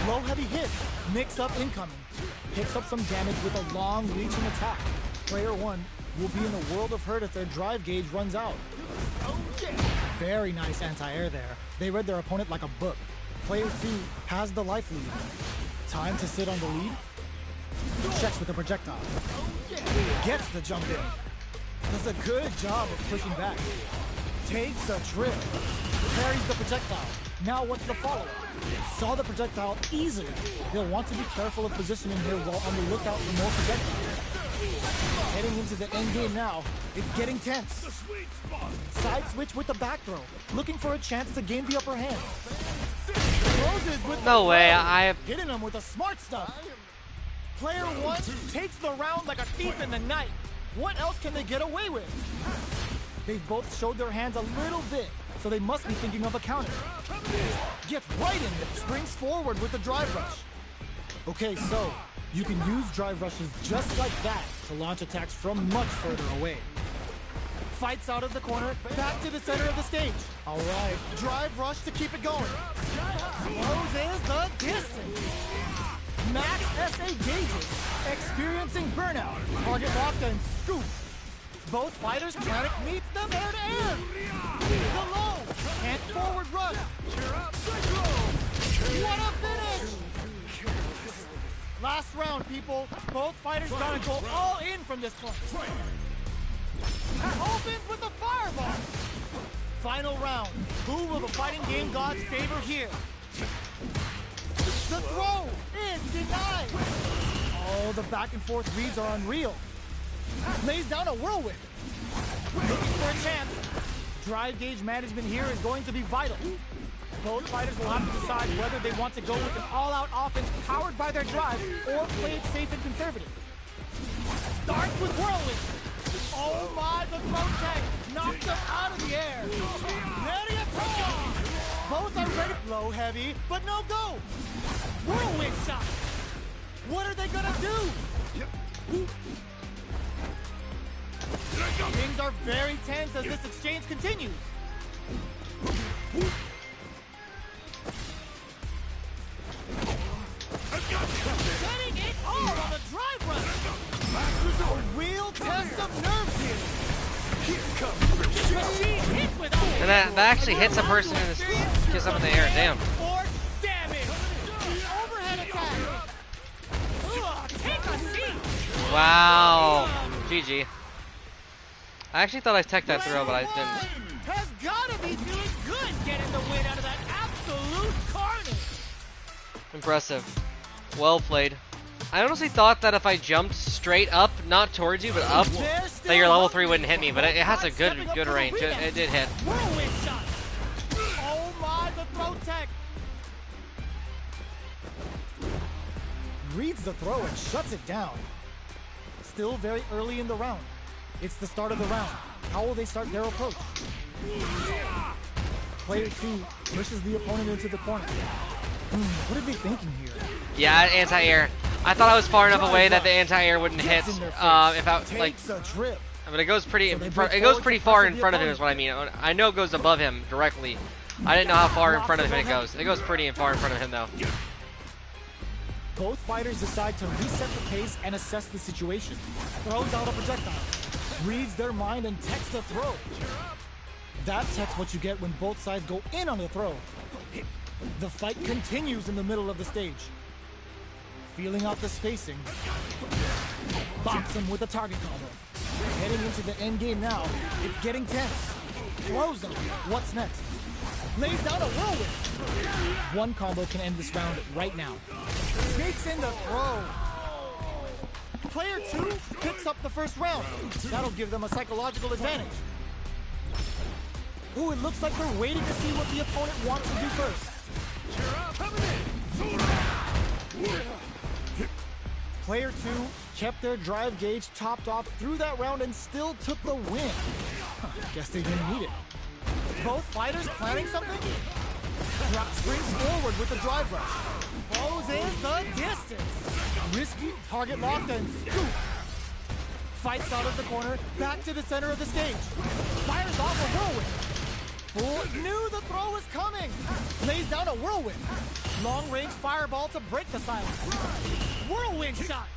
Low heavy hit. Mix up incoming. Picks up some damage with a long reaching attack. Player one will be in a world of hurt if their drive gauge runs out. Very nice anti-air there. They read their opponent like a book. Player two has the life lead. Time to sit on the lead. Checks with the projectile. Gets the jump in. Does a good job of pushing back. Takes a trip. Parries the projectile. Now what's the follow-up? Saw the projectile easily. They'll want to be careful of positioning here while on the lookout for more projectiles. Heading into the end game now. It's getting tense. Side switch with the back throw. Looking for a chance to gain the upper hand. Closes with
no way, I have
hitting him with the smart stuff. Player one takes the round like a thief in the night. What else can they get away with? They've both showed their hands a little bit, so they must be thinking of a counter. Gets right in there, springs forward with the drive rush. Okay, so you can use drive rushes just like that to launch attacks from much further away. Fights out of the corner, back to the center of the stage. All right, drive rush to keep it going. Closes the distance. Max SA gauges, experiencing burnout. Target locked and scoop. Both fighters, Planet meets them air to air. The low, and forward rush. What a finish! Last round, people. Both fighters gotta go all in from this point. Opens with the fireball. Final round. Who will the fighting game gods favor here? The throw is denied. Oh, the back and forth reads are unreal. Lays down a whirlwind. Looking for a chance. Drive gauge management here is going to be vital. Both fighters will have to decide whether they want to go with an all-out offense powered by their drive or play it safe and conservative. starts with Whirlwind. Oh my, the throw tag knocked them out of the air. Ready to throw. Both are ready. Low heavy, but no go. Whirlwind shot. What are they gonna do? Things are very tense as this exchange continues. Getting it all on the drive run. A real test of nerves here. Here comes Machine hits with
And that actually hits a person in the gets up in the air. Damn.
for damage. Overhead attack. Ugh, take a seat.
Wow. GG. I actually thought I teched that throw, but I didn't.
Has gotta be feeling good getting the win out of that absolute carnage.
Impressive. Well played. I honestly thought that if I jumped straight up, not towards you, but up, that your level 3 wouldn't hit me, but it has a good range. It did hit.
Whirlwind shot. Oh my, the throw tech. Reads the throw and shuts it down. Still very early in the round. It's the start of the round. How will they start their approach? Player 2 pushes the opponent into the corner. What are they thinking here?
Yeah, anti-air. I thought I was far enough away that the anti-air wouldn't hit. If I like, I mean, it goes pretty far in front of him is what I mean. I know it goes above him directly. I didn't know how far in front of him it goes. It goes pretty far in front of him though.
Both fighters decide to reset the pace and assess the situation. Throws out a projectile. Reads their mind and texts a throw. That's what you get when both sides go in on the throw. The fight continues in the middle of the stage. Feeling out the spacing. Box him with a target combo. Heading into the end game now. It's getting tense. Throws him. What's next? Lays down a whirlwind. One combo can end this round right now. Sneaks in the throw. Player 2 picks up the first round. That'll give them a psychological advantage. Ooh, it looks like they're waiting to see what the opponent wants to do first. Player 2 kept their drive gauge topped off through that round and still took the win. Guess they didn't need it. Both fighters planning something? Springs forward with the drive rush. Closes the distance. Risky, target locked, and scoop. Fights out of the corner, back to the center of the stage. Fires off a whirlwind. Fool knew the throw was coming. Lays down a whirlwind. Long-range fireball to break the silence. Whirlwind shot.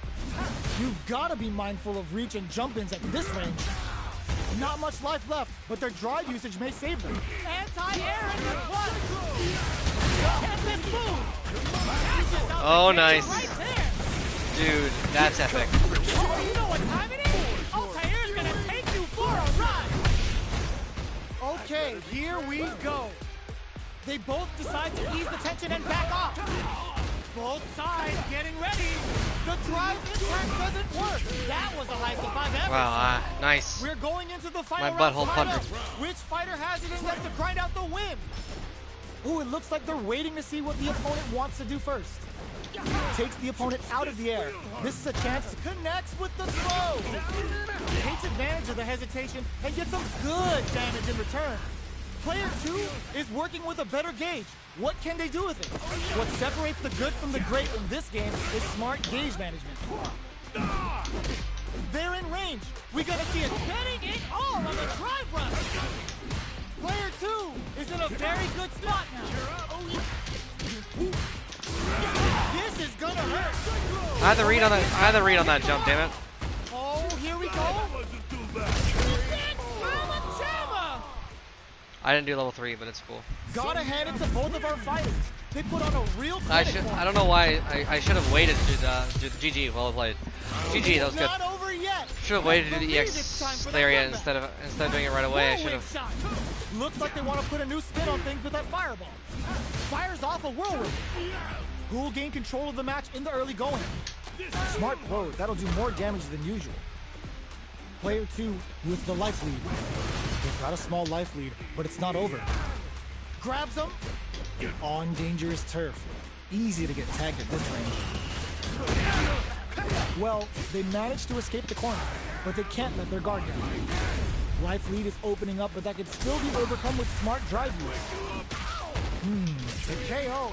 You've got to be mindful of reach and jump-ins at this range. Not much life left, but their drive usage may save them. Anti-air in the clutch. Epic move.
Oh, nice.
Right there.
Dude, that's epic.
Oh, you know what time it is? Altair's gonna take you for a ride. Okay, here we go. They both decide to ease the tension and back off. Both sides getting ready. The drive impact doesn't work. That was a life if I've ever
Wow, nice.
We're going into the final
My butthole
round.
puckered.
Which fighter has it in them to grind out the win? Ooh, it looks like they're waiting to see what the opponent wants to do first. Takes the opponent out of the air. This is a chance to connect with the throw. Takes advantage of the hesitation and gets some good damage in return. Player 2 is working with a better gauge. What can they do with it? What separates the good from the great in this game is smart gauge management. They're in range. We gotta see it. Getting it all on the drive run. Player 2 is in a very good spot now. This is gonna hurt.
I had to read on that jump, damn it.
Oh, here we go.
I didn't do level 3, but it's cool.
Gotta hand it to both of our fighters. They put on a real
I don't know why I should have waited to do the GG. Well played. GG, that was good.
Not over yet.
Should have waited to do the EX area instead of doing it right away. I should have.
Looks like they want to put a new spin on things with that fireball. Fires off a whirlwind. Who will gain control of the match in the early going? Smart throw. That'll do more damage than usual. Player 2 with the life lead. They've got a small life lead, but it's not over. Grabs him. On dangerous turf. Easy to get tagged at this range. Well, they managed to escape the corner, but they can't let their guard down. Life lead is opening up, but that could still be overcome with smart drive use. The KO.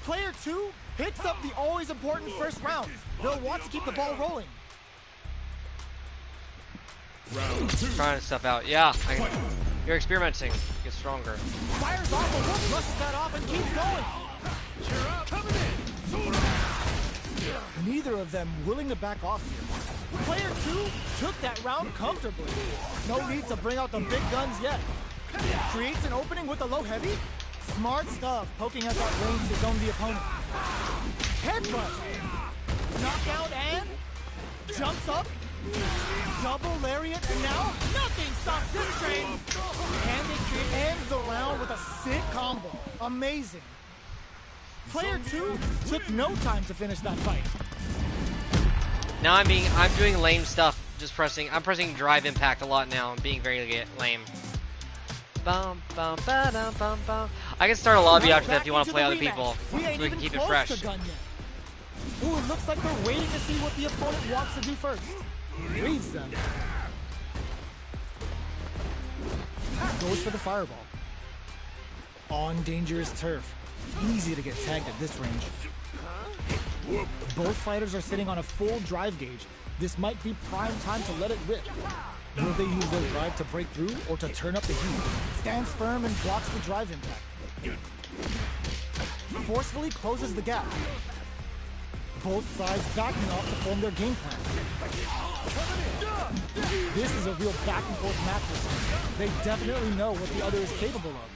Player 2 picks up the always important first round. They'll want to keep the ball rolling.
Trying stuff out. Yeah, you're experimenting. Get stronger.
Fires off a whoop, brushes that off, and keeps going. Neither of them willing to back off here. Player 2 took that round comfortably. No need to bring out the big guns yet. Creates an opening with a low heavy. Smart stuff, poking at that range to zone the opponent. Headbutt. Knockout and jumps up. Double lariat, and now nothing stops this train. And it ends the round with a sick combo. Amazing. Player 2 took no time to finish that fight.
Now I'm doing lame stuff. I'm pressing drive impact a lot now. I'm being very lame. Bum, bum, ba-dum, bum, bum. I can start a lobby after that if you want to play other people, so we can keep it fresh.
Ooh, it looks like they're waiting to see what the opponent wants to do first. Reads them. Goes for the fireball. On dangerous turf. Easy to get tagged at this range. Both fighters are sitting on a full drive gauge. This might be prime time to let it rip. Will they use their drive to break through or to turn up the heat? Stands firm and blocks the drive impact. Forcefully closes the gap. Both sides backing off to form their game plan. This is a real back and forth match this time. They definitely know what the other is capable of.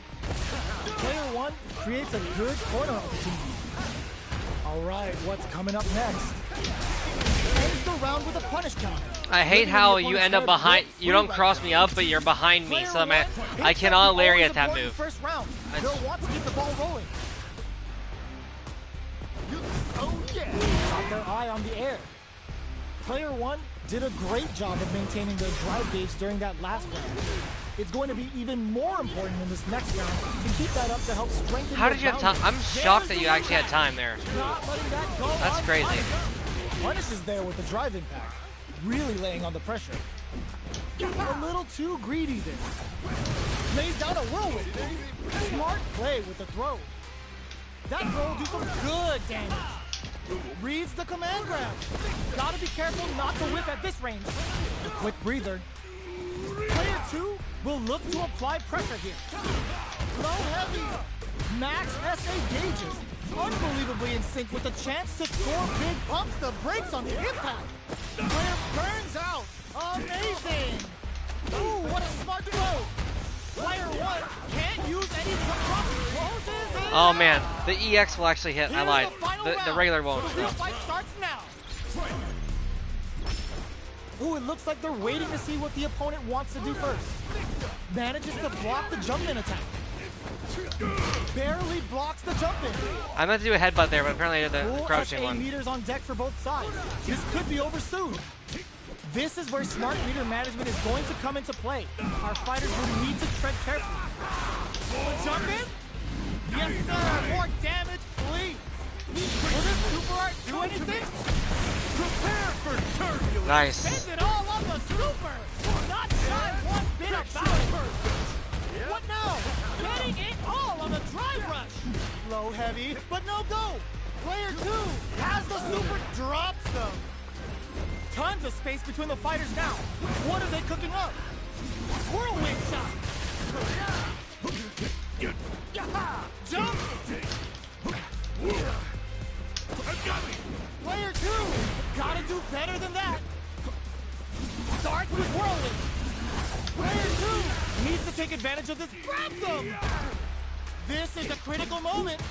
Player 1 creates a good corner opportunity. Alright, what's coming up next? Ends the round with a punish counter.
I hate how you end up behind. You don't cross me up, but you're behind me, so I cannot lariat that move.
First round. They'll want to keep the ball rolling. Oh yeah! Got their eye on the air. Player 1 did a great job of maintaining their drive gauge during that last round. It's going to be even more important in this next round to keep that up to help strengthen.
How did you have time? I'm shocked that you actually had time there. That's crazy.
Punishes there with the drive impact. Really laying on the pressure. A little too greedy there. Lays down a whirlwind. Smart play with the throw. That throw will do some good damage. Reads the command grab. Gotta be careful not to whip at this range. A quick breather. Player 2 will look to apply pressure here. Low heavy. Max SA gauges. Unbelievably in sync with a chance to score big pumps the brakes on the impact. Player burns out. Amazing. Ooh, what a smart throw. Player 1 can't use any closes.
Oh man, the EX will actually hit. I lied. The regular won't.
The real fight starts now. Ooh, it looks like they're waiting to see what the opponent wants to do first. Manages to block the jump-in attack. Barely blocks the jump-in.
I meant to do a headbutt there, but apparently I did the crouching one.
Meters on deck for both sides. This could be over soon. This is where smart meter management is going to come into play. Our fighters will need to tread carefully. The jump-in? Yes, sir. More damage, please. Will this super art do anything?
Prepare for turbulence.
Nice.
Spend it all on the super. Not shy one bit about it. What now? Getting it all on the drive rush. Low heavy, but no go. Player 2 has the super, drops them. Tons of space between the fighters now. What are they cooking up? Whirlwind shot. Jump. Player 2, gotta do better than that. Starts with whirlwind. Player 2 needs to take advantage of this. Grab them. This is a critical moment.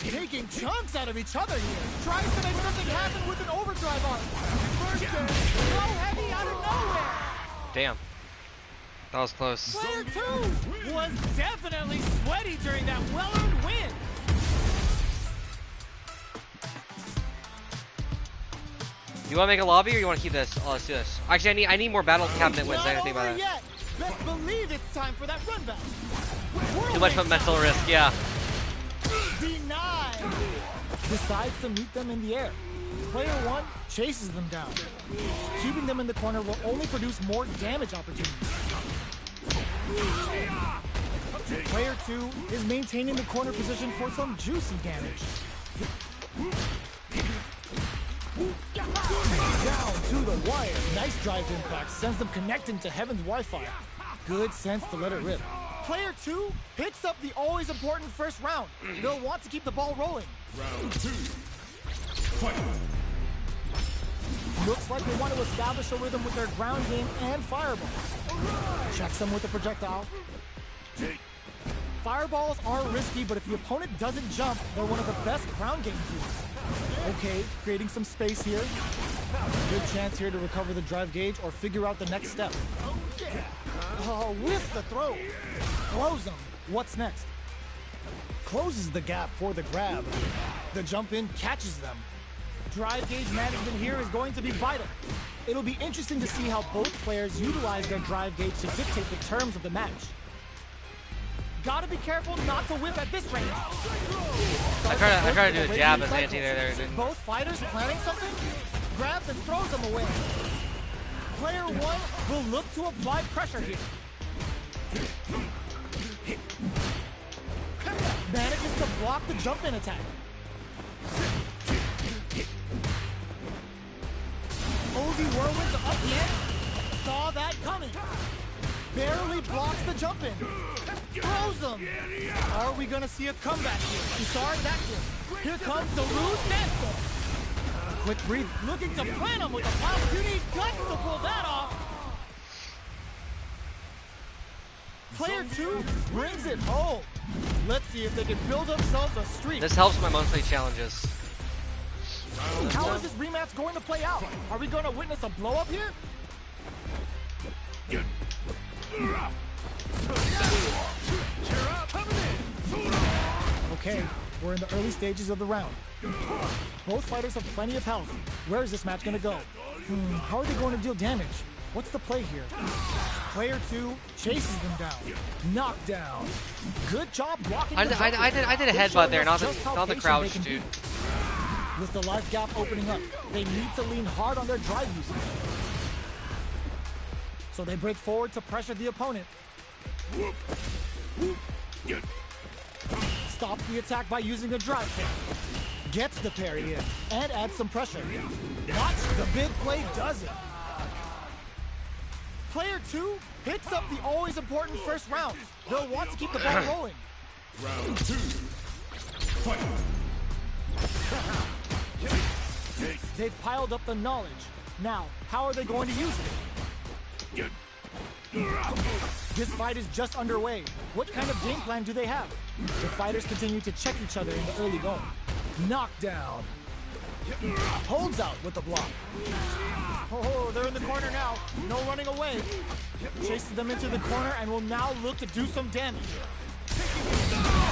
Taking chunks out of each other here. Tries to make something happen with an overdrive arc. First, so heavy out of nowhere.
Damn. That was close.
Player 2 was definitely sweaty during that well-earned win.
You want to make a lobby or you want to keep this? Oh, let's do this. Actually, I need more battle cabinet wins. I gotta think about that.
Best believe it's time for that run back.
Too much mental risk, yeah.
Denied. Decides to meet them in the air. Player 1 chases them down. Keeping them in the corner will only produce more damage opportunities. Player 2 is maintaining the corner position for some juicy damage. Down to the wire. Nice drive impact sends them connecting to Heaven's Wi-Fi. Good sense to let it rip. Player 2 picks up the always important first round. They'll want to keep the ball rolling.
Round 2. Fight.
Looks like they want to establish a rhythm with their ground game and fireball. Checks them with a projectile. Fireballs are risky, but if the opponent doesn't jump, they're one of the best ground game tools. Okay, creating some space here. Good chance here to recover the drive gauge or figure out the next step. Oh, with the throw. Throws them. What's next? Closes the gap for the grab. The jump in catches them. Drive gauge management here is going to be vital. It'll be interesting to see how both players utilize their drive gauge to dictate the terms of the match. Gotta be careful not to whip at this range.
I tried to do a jab as anti there.
Both fighters planning something? Grabs and throws them away. Player 1 will look to apply pressure here. Manages to block the jump-in attack. Ovi Whirlwind up yet. Saw that coming. Barely blocks the jump-in. Throws them. Are we gonna see a comeback here? I'm sorry, that's it. Here comes the Rude Dancer. Quick breathe. Looking to plan him with a pop. You need guts to pull that off. Player 2 brings it home. Let's see if they can build themselves a streak.
This helps my monthly challenges.
How is this rematch going to play out? Are we going to witness a blow up here? Okay, we're in the early stages of the round. Both fighters have plenty of health. Where is this match going to go? How are they going to deal damage? What's the play here? Player 2 chases them down. Knockdown. Good job blocking.
I did a headbutt there, not the crouch, dude.
With the life gap opening up, they need to lean hard on their drive usage. So they break forward to pressure the opponent. Stop the attack by using a drive kick. Gets the parry in and adds some pressure. Watch the big play does it. Player 2 picks up the always important first round. They'll want to keep the ball rolling.
Round 2. Fight.
They've piled up the knowledge. Now, how are they going to use it? This fight is just underway. What kind of game plan do they have? The fighters continue to check each other in the early going. Knockdown. Holds out with the block. Oh, they're in the corner now. No running away. Chases them into the corner and will now look to do some damage.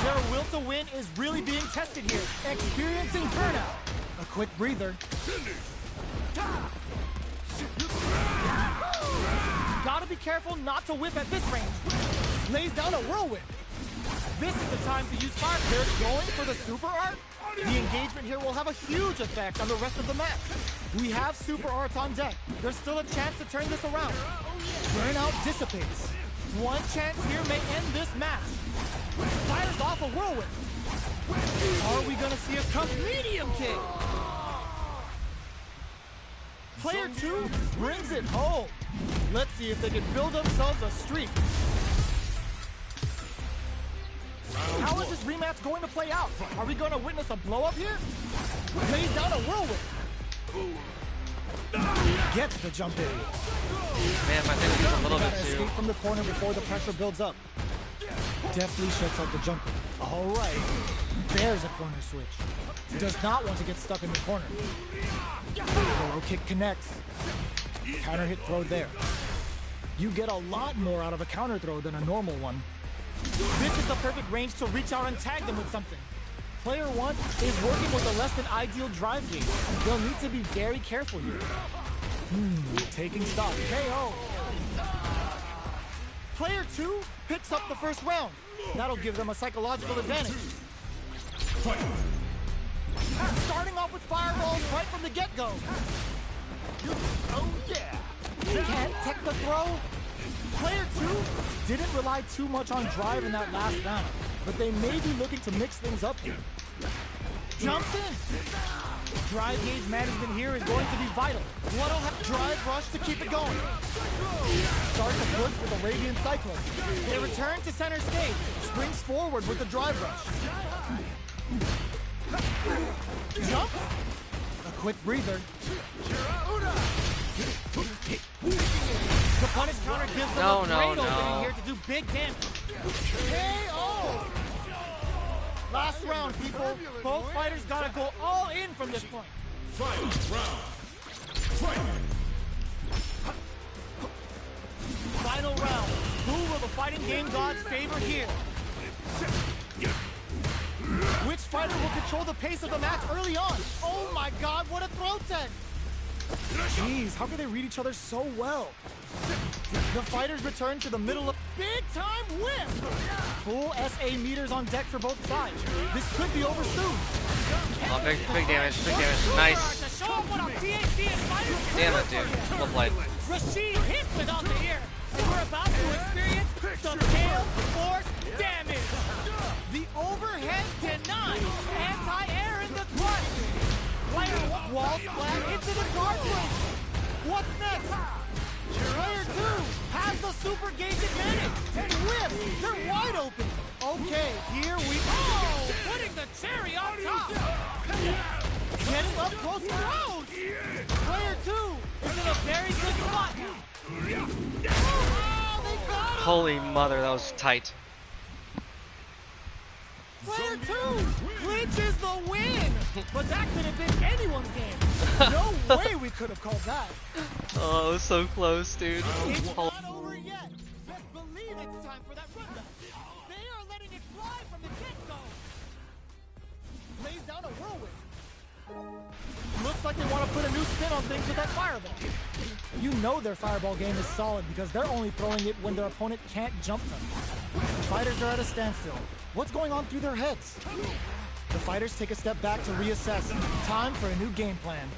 Their will to win is really being tested here. Experiencing burnout. A quick breather. Gotta be careful not to whip at this range. Lays down a whirlwind. This is the time to use fire. They're going for the super art. The engagement here will have a huge effect on the rest of the match. We have super arts on deck. There's still a chance to turn this around. Burnout dissipates. One chance here may end this match. Fires off a whirlwind. Are we gonna see a medium kick? Player 2 brings it home. Let's see if they can build themselves a streak. How is this rematch going to play out? Are we going to witness a blow up here? Lays down a whirlwind. Gets the jump in.
Man, my thing is a little bit too.
Escape from the corner before the pressure builds up. Deftly shuts out the jumper. All right. There's a corner switch. Does not want to get stuck in the corner. Low kick connects. Counter hit throw there. You get a lot more out of a counter throw than a normal one. This is the perfect range to reach out and tag them with something. Player 1 is working with a less than ideal drive gauge. They'll need to be very careful here. Taking stock. KO. Player 2 picks up the first round. That'll give them a psychological advantage.
Fight.
Starting off with fireballs right from the get-go.
Oh yeah.
Can't tech the throw. Player 2 didn't rely too much on drive in that last round, but they may be looking to mix things up here. Jumps in. Drive gauge management here is going to be vital. What'll have drive rush to keep it going. Start the push with a Radiant Cyclone. They return to center stage. Springs forward with the drive rush. Jump. A quick breather. The punish counter gives them a great opening here to do big damage. KO! Last round, people. Both fighters gotta go all in from this point.
Final round. Fight.
Final round. Who will the fighting game gods favor here? Which fighter will control the pace of the match early on? Oh my god, what a throw tech! Jeez, how can they read each other so well? The fighters return to the middle of big-time whip! Full SA meters on deck for both sides. This could be over soon.
Oh, big damage, big damage. Nice. Damn it, dude. Well played.
Rashid hit with on the ear. And we're about to experience some gale force damage. The overhead denied. Anti-air in the clutch. Player wall splat into the guard plate. What's next? Player 2 has the super gauge advantage and whips. They're wide open. Okay, here we go. Putting the cherry on top. Getting up close and close. Player 2 is in a very good spot. Oh, they got him.
Holy mother, that was tight.
Player 2 clinches the win. But that could have been anyone's game. No way we could have called that.
Oh, it was so close, dude.
It's not over yet. Best believe it's time for that run back. They are letting it fly from the get-go. Lays down a whirlwind. Looks like they want to put a new spin on things with that fireball. You know their fireball game is solid because they're only throwing it when their opponent can't jump them. The fighters are at a standstill. What's going on through their heads? The fighters take a step back to reassess. Time for a new game plan.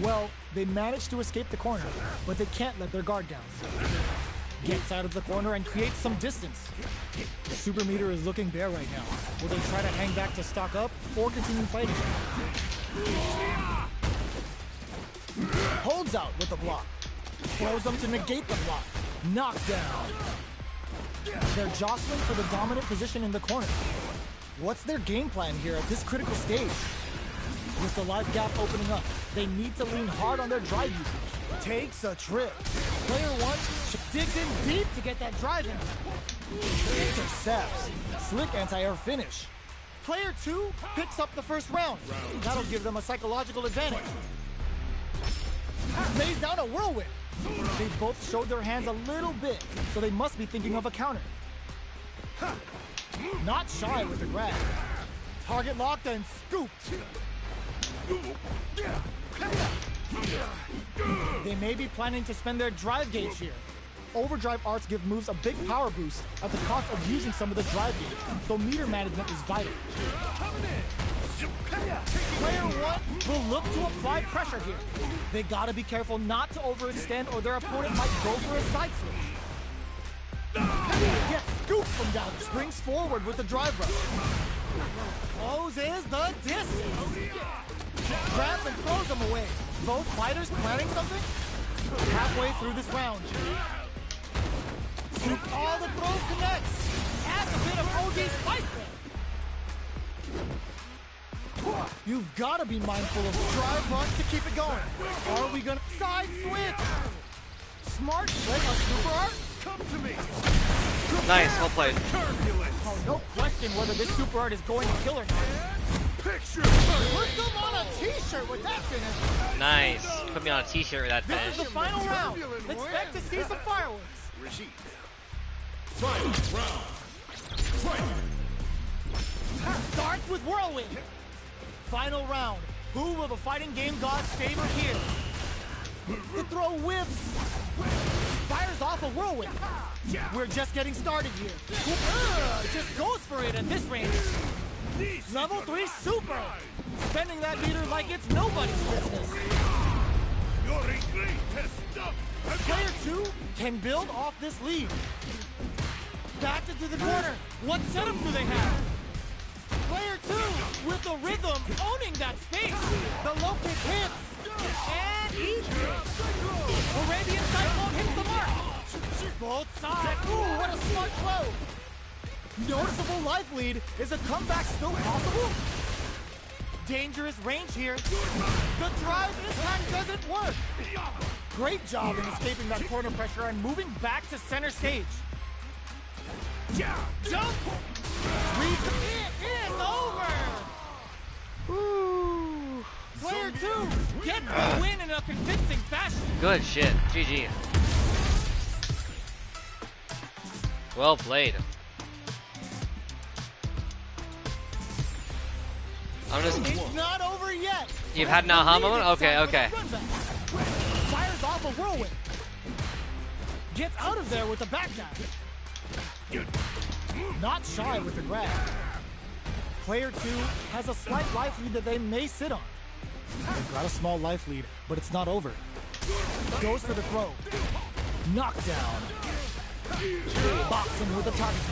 Well, they managed to escape the corner, but they can't let their guard down. Gets out of the corner and creates some distance. The super meter is looking bare right now. Will they try to hang back to stock up or continue fighting? Holds out with the block. Throws them to negate the block. Knockdown. They're jostling for the dominant position in the corner. What's their game plan here at this critical stage? With the life gap opening up, they need to lean hard on their drive usage. Takes a trip. Player 1 digs in deep to get that drive in. Intercepts. Slick anti-air finish. Player 2 picks up the first round. That'll give them a psychological advantage. Lays down a whirlwind. They both showed their hands a little bit, so they must be thinking of a counter. Not shy with the grab. Target locked and scooped. They may be planning to spend their drive gauge here. Overdrive arts give moves a big power boost at the cost of using some of the drive gauge, so meter management is vital. Player 1 will look to apply pressure here. They gotta be careful not to overextend or their opponent might go for a side switch. Gets scooped from down, springs forward with the drive rush. Closes the distance. Grabs and throws them away. Both fighters planning something? Halfway through this round. Scoop all the throws connects. Adds a bit of OD spice there. You've got to be mindful of drive rush to keep it going. Are we gonna side switch? Smart play of super art.
Come to me.
Nice, well played.
Oh, no question whether this super art is going to kill or not.
Picture.
Put them on a t-shirt with that finish.
Nice. Put me on a t-shirt with that
This
finish.
is the final round. Expect to see some fireworks.
Rashid. Final round. Fight.
Starts with whirlwind. Final round. Who will the fighting game gods favor here? The throw whips. Fires off a whirlwind. We're just getting started here. Just goes for it at this range. Level 3 super. defending that meter like it's nobody's business.
You're in great test.
Player 2 can build off this lead. Back into the corner. What setup do they have? Player 2 with the rhythm owning that space. The low kick hits. And eats it. Arabian Cyclone hits the mark. Both sides. Ooh, what a smart throw. Noticeable life lead. Is a comeback still possible? Dangerous range here. The drive impact doesn't work. Great job in escaping that corner pressure and moving back to center stage. Jump! It is over!
Woo.
Player 2 gets the win in a convincing fashion.
Good shit. GG. Well played. I'm just.
It's not over yet.
You've had an aha moment? Okay, okay.
Fires off a whirlwind. Gets out of there with a backdash. Not shy with the grab. Player 2 has a slight life lead that they may sit on. They've got a small life lead, but it's not over. Goes for the throw. Knockdown. Boxing with a target.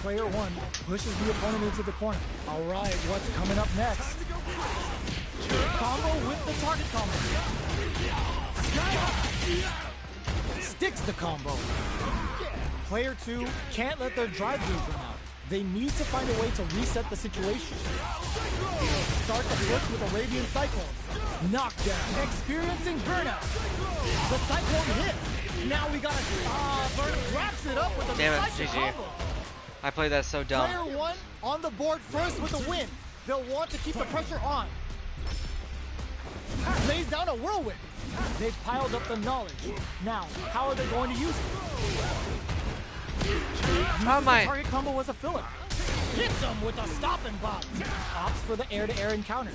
Player 1 pushes the opponent into the corner. All right, what's coming up next? Combo with the target combo. Sticks the combo. Player 2 can't let their drive move run out. They need to find a way to reset the situation. Start the push with Arabian Cyclone. Knockdown. Experiencing burnout. The Cyclone hits. Now we got Burnout wraps it up with a decisive combo.
I played that so dumb.
Player 1 on the board first with a win. They'll want to keep the pressure on. Lays down a whirlwind. They've piled up the knowledge. Now, how are they going to use it?
How am I?
Target combo was a filler. Hits him with a stop and pop. Opts for the air-to-air encounter.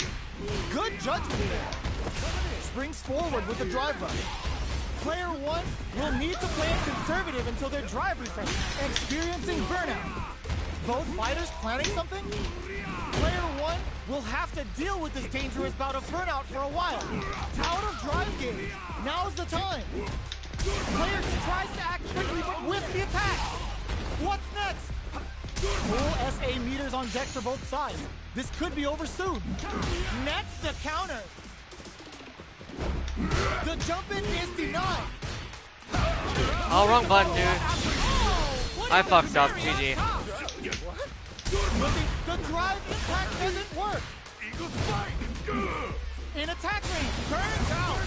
Good judgment there. Springs forward with the drive rush. Player 1 will need to play it conservative until their drive refreshes. Experiencing burnout. Both fighters planning something? Player 1 will have to deal with this dangerous bout of burnout for a while. Out of drive gauge. Now's the time. Player 2 tries to act quickly but whiffs the attack. What's next? Full SA meters on deck for both sides. This could be over soon. Next, the counter. The jump in is denied.
Oh, wrong button, dude. I fucked up. GG.
The drive impact doesn't work. In attack range, turns out.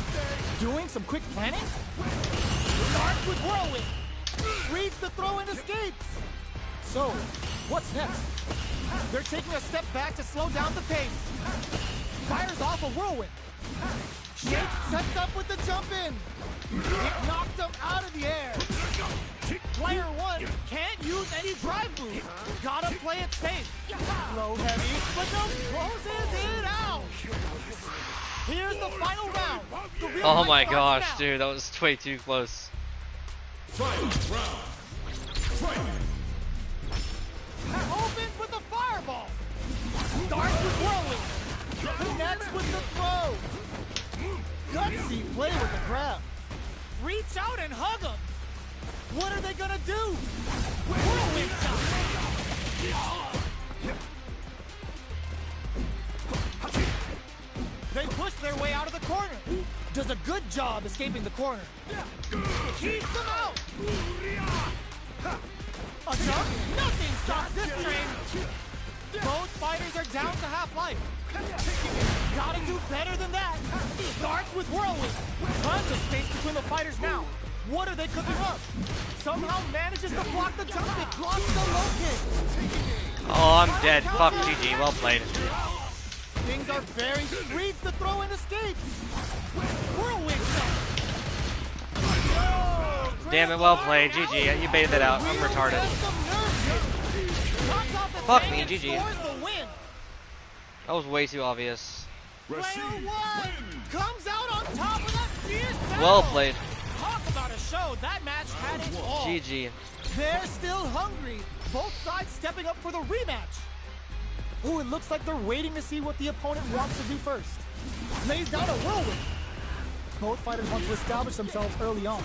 Doing some quick planning. Starts with whirlwind. Reads the throw and escapes. So, what's next? They're taking a step back to slow down the pace. Fires off a whirlwind. Shake sets up with the jump in. It knocked him out of the air. Player 1 can't use any drive moves. Gotta play it safe. Low heavy, but no, closes it out. Here's the final round.
Oh my gosh, dude, that was way too close.
Final round. Fight.
Opens with the fireball. Starts with whirlwind. Connects with the throw. Gutsy play with the grab. Reach out and hug him. What are they gonna do? Whirlwind shot. They push their way out of the corner. Does a good job escaping the corner. Keeps them out. A jump? Nothing stops this train. Both fighters are down to half life. Gotta do better than that. Starts with whirlwind. Tons of space between the fighters now. What are they cooking up? Somehow manages to block the jump and blocks the low kick.
Oh, I'm dead. Fuck GG. Well played.
Things are very... Reads the throw and escapes. Whirlwind shot.
Damn it, well played. GG. You baited that out. I'm retarded. Fuck me, GG. That was way too obvious.
Player 1 comes out on top of that fierce battle.
Well played.
Talk about a show. That match had it all.
GG.
They're still hungry. Both sides stepping up for the rematch. Ooh, it looks like they're waiting to see what the opponent wants to do first. Lays down a whirlwind. Both fighters want to establish themselves early on.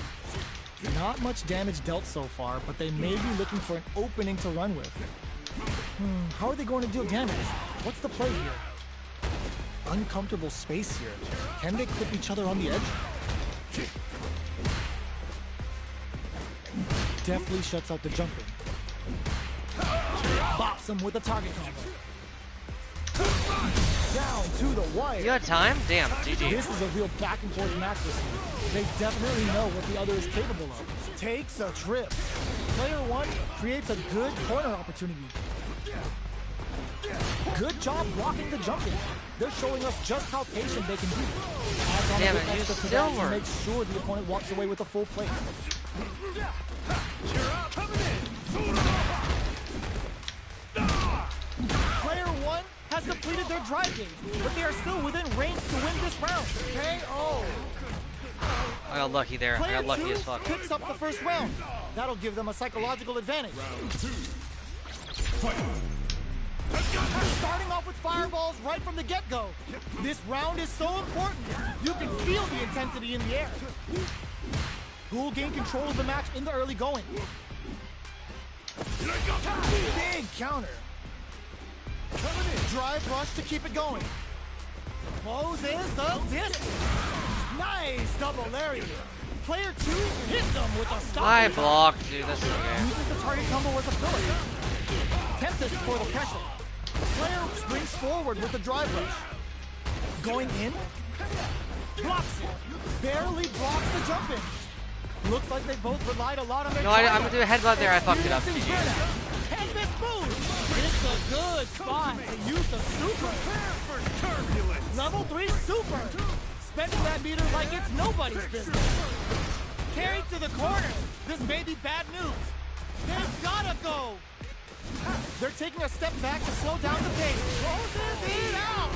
Not much damage dealt so far, but they may be looking for an opening to run with. How are they going to deal damage? What's the play here? Uncomfortable space here. Can they clip each other on the edge? Deftly shuts out the jumping. Bops him with a target combo. Down to the wire.
You got time? Damn, GG.
This is a real back and forth match this year. They definitely know what the other is capable of. Takes a trip. Player one creates a good corner opportunity. Good job blocking the jumping. They're showing us just how patient they can be.
Damn it, you still
to make sure the opponent walks away with a full plate. Player one has completed their drive game, but they are still within range to win this round. KO.
I got lucky there. I
Player
got lucky
two
as fuck.
picks up the first round. That'll give them a psychological advantage. Starting off with fireballs right from the get-go. This round is so important. You can feel the intensity in the air. Who will gain control of the match in the early going? Big counter. Drive rush to keep it going. Closes the distance. Nice double lariat. Player two hits them with a stop.
I blocked, dude. That's okay.
Uses the target combo with a filler. Tempted for the pressure. Player springs forward with the drive rush. Going in. Blocks it. Barely blocks the jump in. Looks like they both relied a lot on their
I'm gonna do a headbutt there. I fucked it up.
And this move. It's a good spot to use the super. Level 3 super. Spending that meter like it's nobody's business. Carried to the corner. This may be bad news. They've gotta go. They're taking a step back to slow down the pace. Closes it out.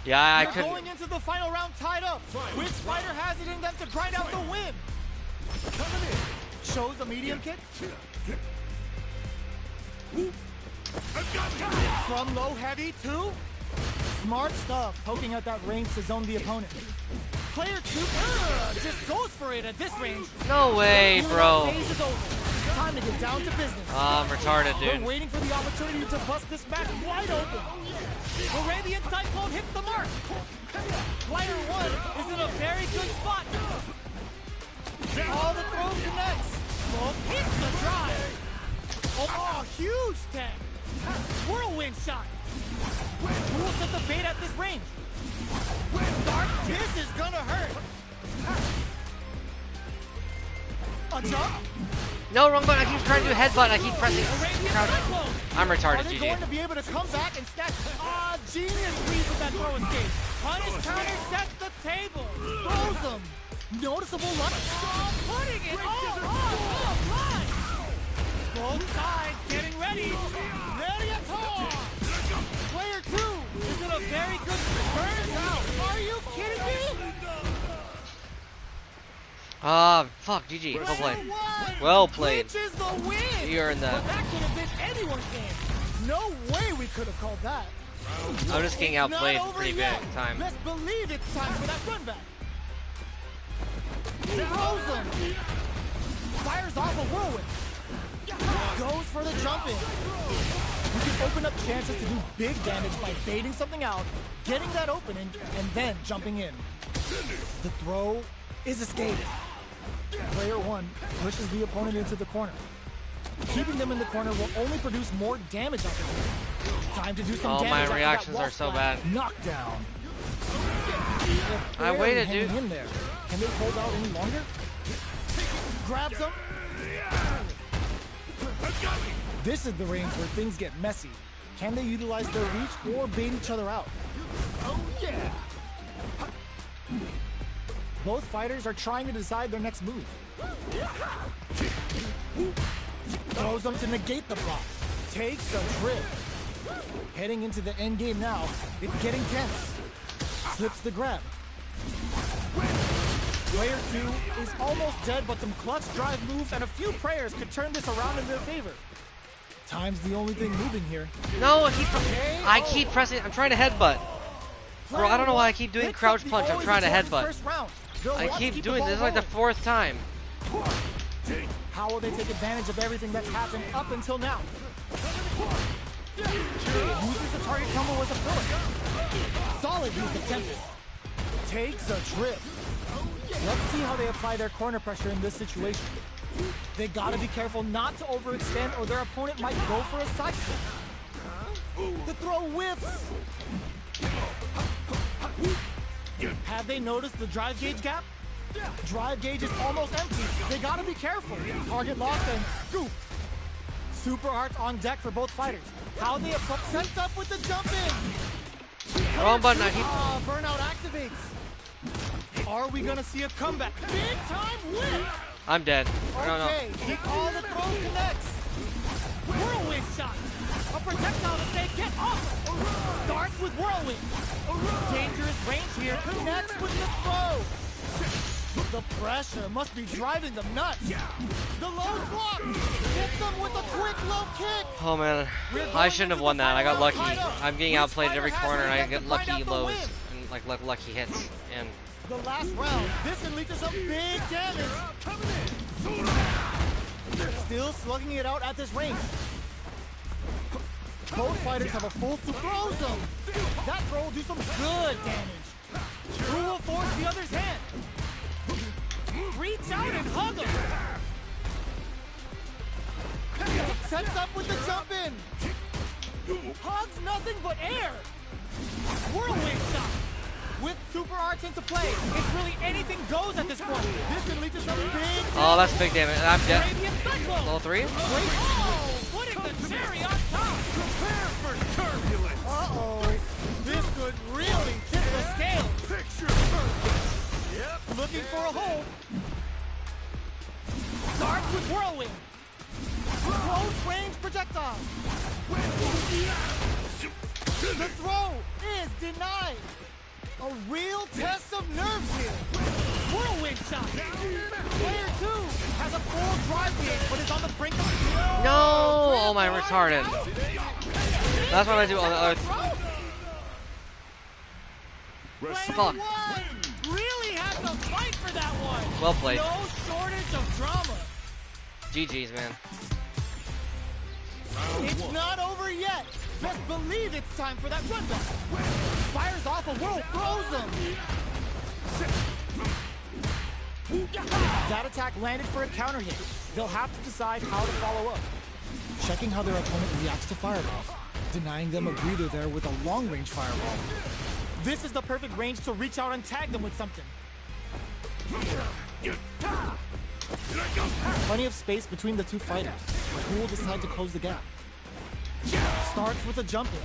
Yeah, I
They're
could.
going into the final round tied up. Which fighter has it in them to grind out the win? Shows a medium kick. From low heavy to smart stuff, poking out that range to zone the opponent. Player two just goes for it at this range.
No way, bro.
Phase is over. Time to get down to business.
I'm retarded,
They're
dude.
waiting for the opportunity to bust this match wide open. Arabian Cyclone hits the mark. Player one is in a very good spot. All the throws connects. Both hits the drive. Oh, huge tag. Whirlwind shot. Who will set the bait at this range? Dark, this is gonna hurt. A jump.
No, wrong button. I keep trying to do headbutt. I keep pressing. Crouch. I'm retarded,
Are they
GG.
going to be able to come back and stack? Genius reads with that throw escape. Punish counter sets the table. Throws them. Noticeable luck. Putting it all line. Both sides getting ready. Ready at all. Player two is in a very good burn out. Are you kidding me?
Fuck, GG. Well played.
Player one
Well played.
clinches the win.
You earned that.
But that could have been anyone's game. No way we could have called that.
I'm just getting
It's not
outplayed
over
pretty
yet.
big time.
Let's believe it's time for that run back. Throws him. Fires off a whirlwind. Goes for the jump in. You can open up chances to do big damage by baiting something out, getting that opening, and then jumping in. The throw is escaped. Player one pushes the opponent into the corner. Keeping them in the corner will only produce more damage opportunity. Time to do some
Oh,
damage.
my
after that
reactions
wall
are so
splash.
bad.
Knockdown.
I waited, dude.
In there. Can they hold out any longer? Grabs them. This is the range where things get messy. Can they utilize their reach or bait each other out? Oh yeah! Both fighters are trying to decide their next move. Throws them to negate the block. Takes a trip. Heading into the end game now. It's getting tense. Slips the grab. Player two is almost dead, but some clutch drive moves and a few prayers could turn this around in their favor. Time's the only thing moving here.
No, I keep pressing. I'm trying to headbutt. Bro, I don't know why I keep doing crouch punch. I'm trying to headbutt. I keep doing this. This is like the 4th time.
How will they take advantage of everything that's happened up until now? Uses the target combo as a filler. Solid use of Tempest. Takes a trip. Let's see how they apply their corner pressure in this situation. They gotta be careful not to overextend or their opponent might go for a side step. The throw whiffs. Have they noticed the drive gauge gap? Drive gauge is almost empty. They gotta be careful. Target locked and scoop. Super arts on deck for both fighters. How they sets up with the jump in.
Wrong button.
Burnout activates. Are we gonna see a comeback? Big time win.
I'm dead. I don't know.
Okay, all the throw connects. Whirlwind shot. A projectile to say get off. Starts with whirlwind. Dangerous range here. Connects with the throw. The pressure must be driving them nuts. The low block. Hit them with a quick low kick.
Oh man, I shouldn't have won that. I got lucky. I'm getting outplayed at every corner, and I get lucky lows and like lucky hits. And
the last round, this can lead to some big damage. Still slugging it out at this range. Both fighters have a full throw zone. That throw will do some good damage. Who will force the other's hand? Reach out and hug him. Sets up with the jump in. Hugs nothing but air. Whirlwind shot. With super arts into play, it's really anything goes at this point. This can lead to some big damage.
Oh, that's big damage. I'm dead. Level 3?
Oh, putting the cherry on top.
Prepare for turbulence.
Uh-oh. This could really tip the scale.
Picture perfect. Yep.
Looking for a hold. Starts with whirlwind. Close range projectile. The throw is denied. A real test of nerves here. Whirlwind shot. Player 2 has a full drive gauge, but is on the brink of
No! Oh my, retarded. That's what I do on the other. Fuck.
Really had to fight for that one.
Well played.
No shortage of drama.
GG's, man.
It's not over yet. Best believe it's time for that run back. Fires off a whirl, throws him. That attack landed for a counter hit. They'll have to decide how to follow up. Checking how their opponent reacts to fireballs. Denying them a breather there with a long-range fireball. This is the perfect range to reach out and tag them with something. Plenty of space between the two fighters. Who will decide to close the gap? Starts with a jump in.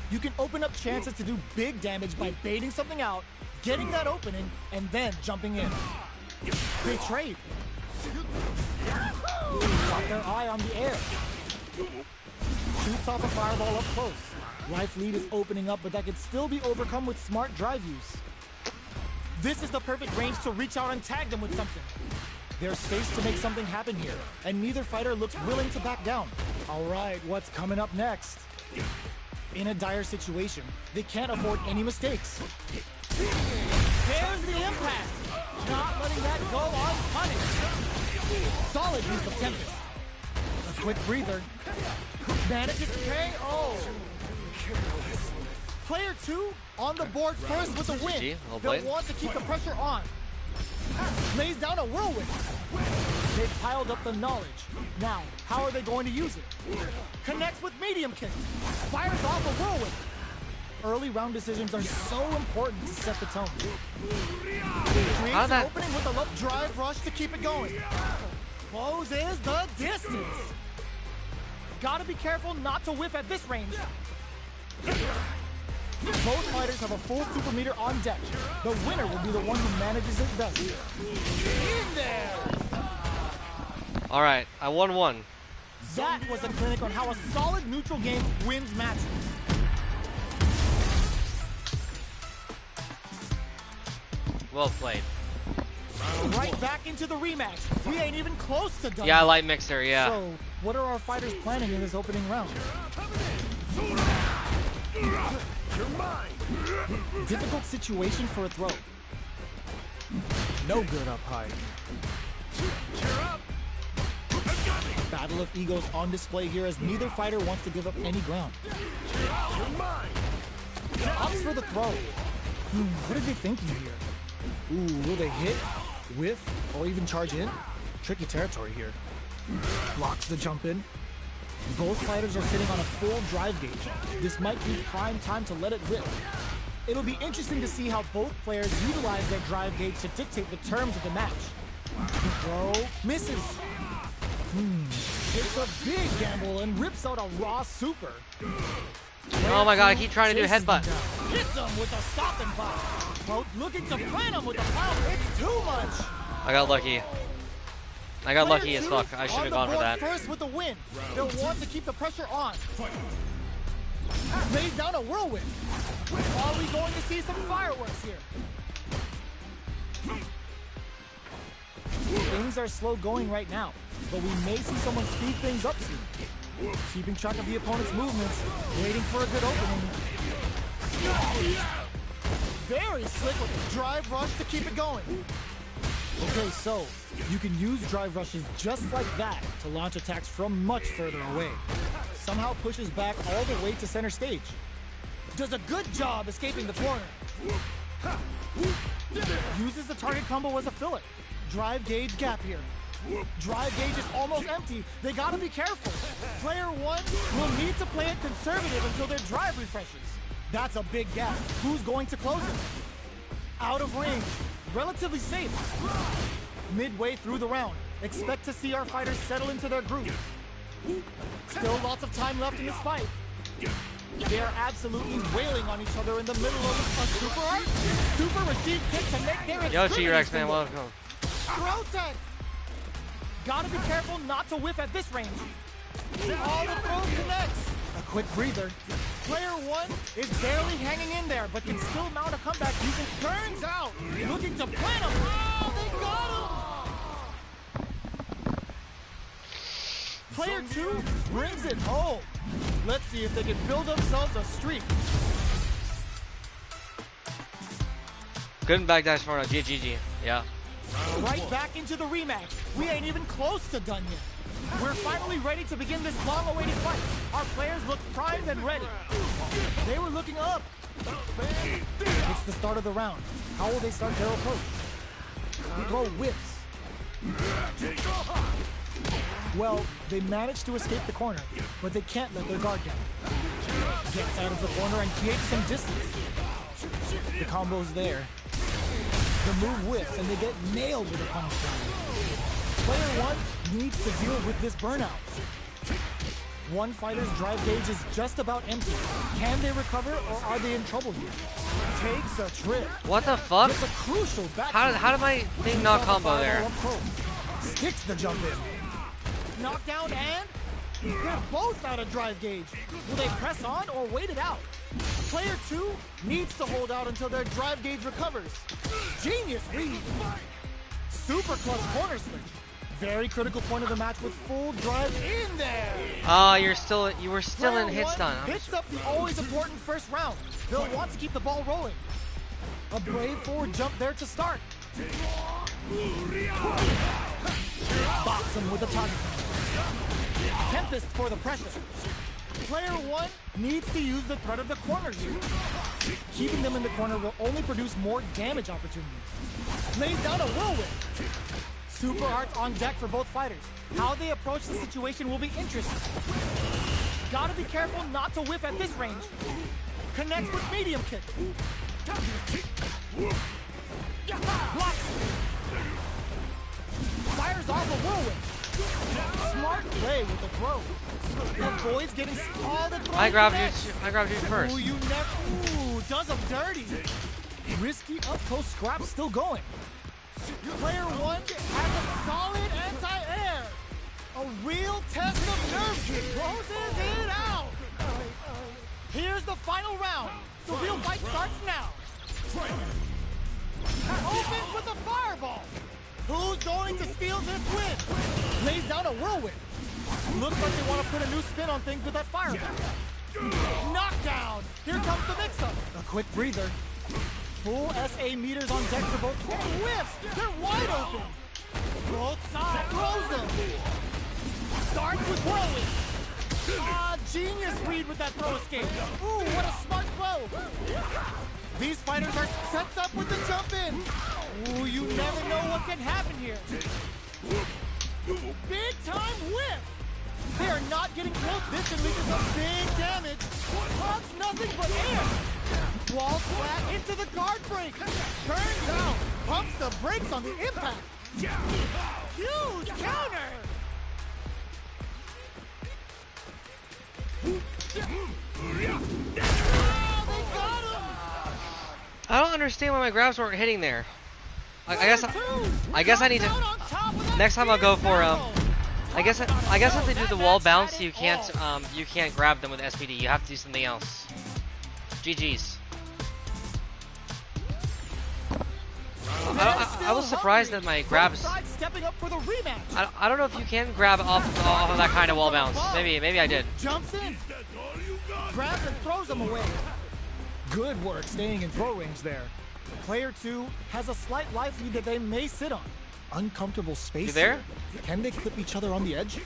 You can open up chances to do big damage by baiting something out, getting that opening, and then jumping in. They trade. Got their eye on the air. Shoots off a fireball up close. Life lead is opening up, but that could still be overcome with smart drive use. This is the perfect range to reach out and tag them with something. There's space to make something happen here, and neither fighter looks willing to back down. All right, what's coming up next? In a dire situation, they can't afford any mistakes. There's the impact. Not letting that go unpunished. Solid use of Tempest. A quick breather. Manages to pay. Oh. Player 2 on the board first with the win. They'll want to keep the pressure on. Lays down a whirlwind. They've piled up the knowledge. Now, how are they going to use it? Connects with medium kick. Fires off a whirlwind. Early round decisions are so important to set the tone. Creates an opening with a low drive rush to keep it going. Closes the distance. Gotta be careful not to whiff at this range. Both fighters have a full super meter on deck. The winner will be the one who manages it best. In there!
Alright, I won one.
That was a clinic on how a solid neutral game wins matches.
Well played.
Right back into the rematch. We ain't even close to done.
Yeah, light mixer, yeah.
So, what are our fighters planning in this opening round?
You're mine.
Difficult situation for a throw. No good up high.
Cheer up.
Battle of egos on display here as neither fighter wants to give up any ground.
You're mine.
Opts for the throw. What are they thinking here? Ooh, will they hit, whiff, or even charge in? Tricky territory here. Blocks the jump in. Both fighters are sitting on a full drive gauge. This might be prime time to let it rip. It'll be interesting to see how both players utilize their drive gauge to dictate the terms of the match. The throw misses. It's a big gamble and rips out a raw super.
Oh my god, I keep trying to do a headbutt.
Hits him with a stopping block. Both looking to plant him with the power. It's too much.
I got lucky. I got lucky as fuck. I should have gone for that.
First with the win. They'll want to keep the pressure on. Lays down a whirlwind. Are we going to see some fireworks here? Things are slow going right now, but we may see someone speed things up soon. Keeping track of the opponent's movements, waiting for a good opening. Very slick with a drive rush to keep it going. Okay, so you can use drive rushes just like that to launch attacks from much further away. Somehow pushes back all the way to center stage. Does a good job escaping the corner. Uses the target combo as a filler. Drive gauge gap here. Drive gauge is almost empty. They gotta be careful. Player one will need to play it conservative until their drive refreshes. That's a big gap. Who's going to close it? Out of range. Relatively safe. Midway through the round, expect to see our fighters settle into their groove. Still lots of time left in this fight. They are absolutely wailing on each other in the middle of a super art. Super receive kick to make their
Yo, T-Rex, man, welcome.
Throw tag. Gotta be careful not to whiff at this range. All the throw connects. A quick breather. Player one is barely hanging in there, but can still mount a comeback using turns out. Looking to plant him. Oh, they got him. Player two brings it home. Let's see if they can build themselves a streak.
Couldn't backdash for a GG. Yeah.
Right back into the rematch. We ain't even close to done yet. We're finally ready to begin this long-awaited fight. Our players look primed and ready. They were looking up. It's the start of the round. How will they start their approach? We throw whips. Well, they managed to escape the corner, but they can't let their guard down. Gets out of the corner and creates some distance. The combo's there. The move whiffs and they get nailed with a punish down. Player one needs to deal with this burnout. One fighter's drive gauge is just about empty. Can they recover or are they in trouble here? Takes a trip.
What the fuck?
It's a crucial back.
How did my thing not combo there?
Sticks the jump in. Knockdown and they're both out of drive gauge. Will they press on or wait it out? Player two needs to hold out until their drive gauge recovers. Genius read. Super clutch corner switch. Very critical point of the match with full drive in there.
Ah, you were still
Player
in hit
one
stun.
Hits up the always important first round. They'll want to keep the ball rolling. A brave forward jump there to start. Box him with a target. Tempest for the pressure. Player one needs to use the threat of the corner here. Keeping them in the corner will only produce more damage opportunities. Lays down a whirlwind. Super arts on deck for both fighters. How they approach the situation will be interesting. Gotta be careful not to whiff at this range. Connects with medium kick. Blocks. Fires off a whirlwind. Smart play with the throw. Avoids getting all the throws.
I grabbed you first.
Ooh, ooh, does them dirty. Risky up close scrap still going. Player one has a solid anti-air. A real test of nerve kick. Closes it out. Here's the final round. The real fight starts now. Open with a fireball. going to steal this win. Lays down a whirlwind. Looks like they want to put a new spin on things with that fireball. Knockdown. Here comes the mix-up. A quick breather. Full SA meters on deck for both. And whiffs. They're wide open. Both sides throws them. Starts with whirlwind. Genius read with that throw escape. Ooh, what a smart throw. These fighters are set up with the jump in. Ooh, you never know what can happen here. Big time whip. They are not getting close. This unleashes some big damage. Pumps nothing but air. Walls flat into the guard break. Turns down. Pumps the brakes on the impact. Huge counter.
I don't understand why my grabs weren't hitting there. I guess I need to. Next time I'll go for I guess if they do the wall bounce, you can't grab them with SPD. You have to do something else. GG's. I was surprised that my grabs. I don't know if you can grab off of that kind of wall bounce. Maybe I did.
Jumps in, grabs and throws them away. Good work staying in throw range there. Player 2 has a slight life lead that they may sit on. Uncomfortable space.
You there?
Here. Can they clip each other on the edge?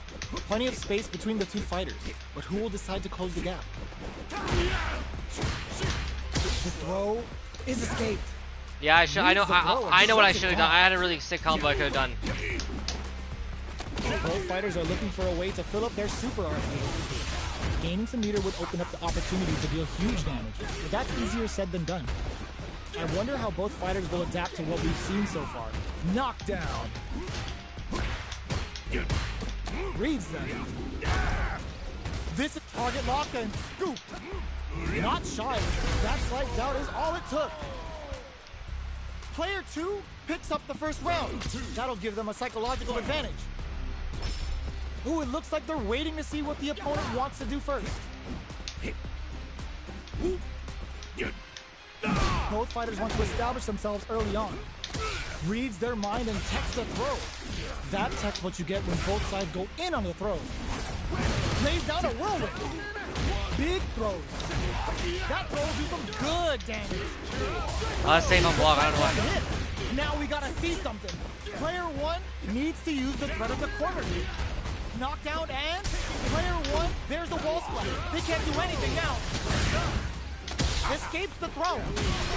Plenty of space between the two fighters, but who will decide to close the gap? The throw is escaped.
Yeah, I know what I should have done. I had a really sick combo I could have done.
Both fighters are looking for a way to fill up their super arcade. Gaining some meter would open up the opportunity to deal huge damage, but that's easier said than done. I wonder how both fighters will adapt to what we've seen so far. Knockdown. Reads them. This is target lock and scoop. Not shy. That slight doubt is all it took. Player 2 picks up the first round. That'll give them a psychological advantage. Ooh, it looks like they're waiting to see what the opponent wants to do first. Both fighters want to establish themselves early on. Reads their mind and techs the throw. That tech's what you get when both sides go in on the throw. Lays down a whirlwind. Big throws. That throw will do some good damage.
Same on block, I don't know why.
Now we gotta see something. Player 1 needs to use the threat of the corner lead. Knockdown and player 1, there's the wall splat. They can't do anything now. Escapes the throw.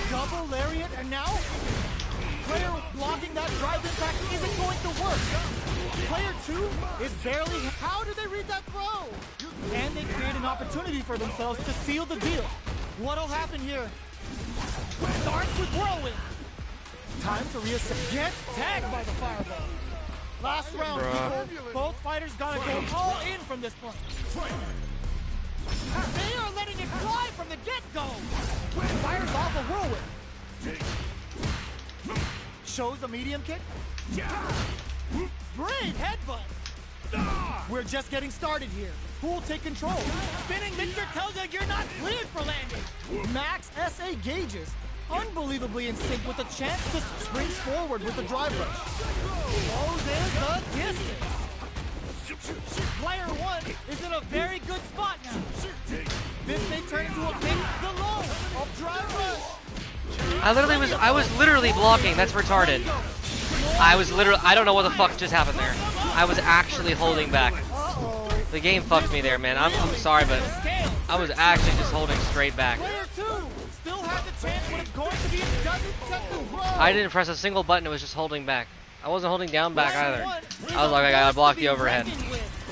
Double lariat and now player blocking that drive impact isn't going to work. Player 2 is barely. How did they read that throw? And they create an opportunity for themselves to seal the deal. What'll happen here? Starts with whirlwind. Time to reassess. Gets tagged by the fireball. Last round, people. Both fighters gotta go all in from this point. They are letting it fly from the get-go. Fires off a whirlwind. Shows a medium kick. Brave headbutt. We're just getting started here. Who will take control? Spinning Mixer tells you you're not cleared for landing. Max SA gauges. Unbelievably in sync with a chance to springs forward with the drive rush. Throws in the distance. Player 1 is in a very good spot now. This may turn into a kick. The low of drive rush.
I was literally blocking. That's retarded. I don't know what the fuck just happened there. I was actually holding back. The game fucked me there, man. I'm sorry, but I was actually just holding straight back.
Player 2 still has the chance when it's going to be a dozen second throw.
I didn't press a single button. It was just holding back. I wasn't holding down back either. I was like, I gotta block the overhead.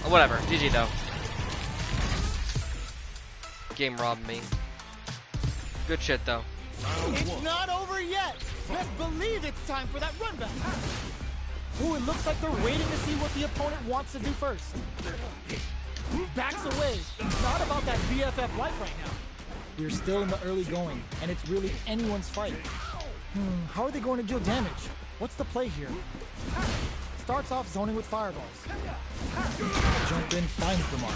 Whatever. GG though. Game robbed me. Good shit though.
It's not over yet. Best believe it's time for that run back. Ooh, it looks like they're waiting to see what the opponent wants to do first. Backs away. It's not about that BFF life right now. We're still in the early going, and it's really anyone's fight. How are they going to deal damage? What's the play here? Starts off zoning with fireballs. Jump in, finds the mark.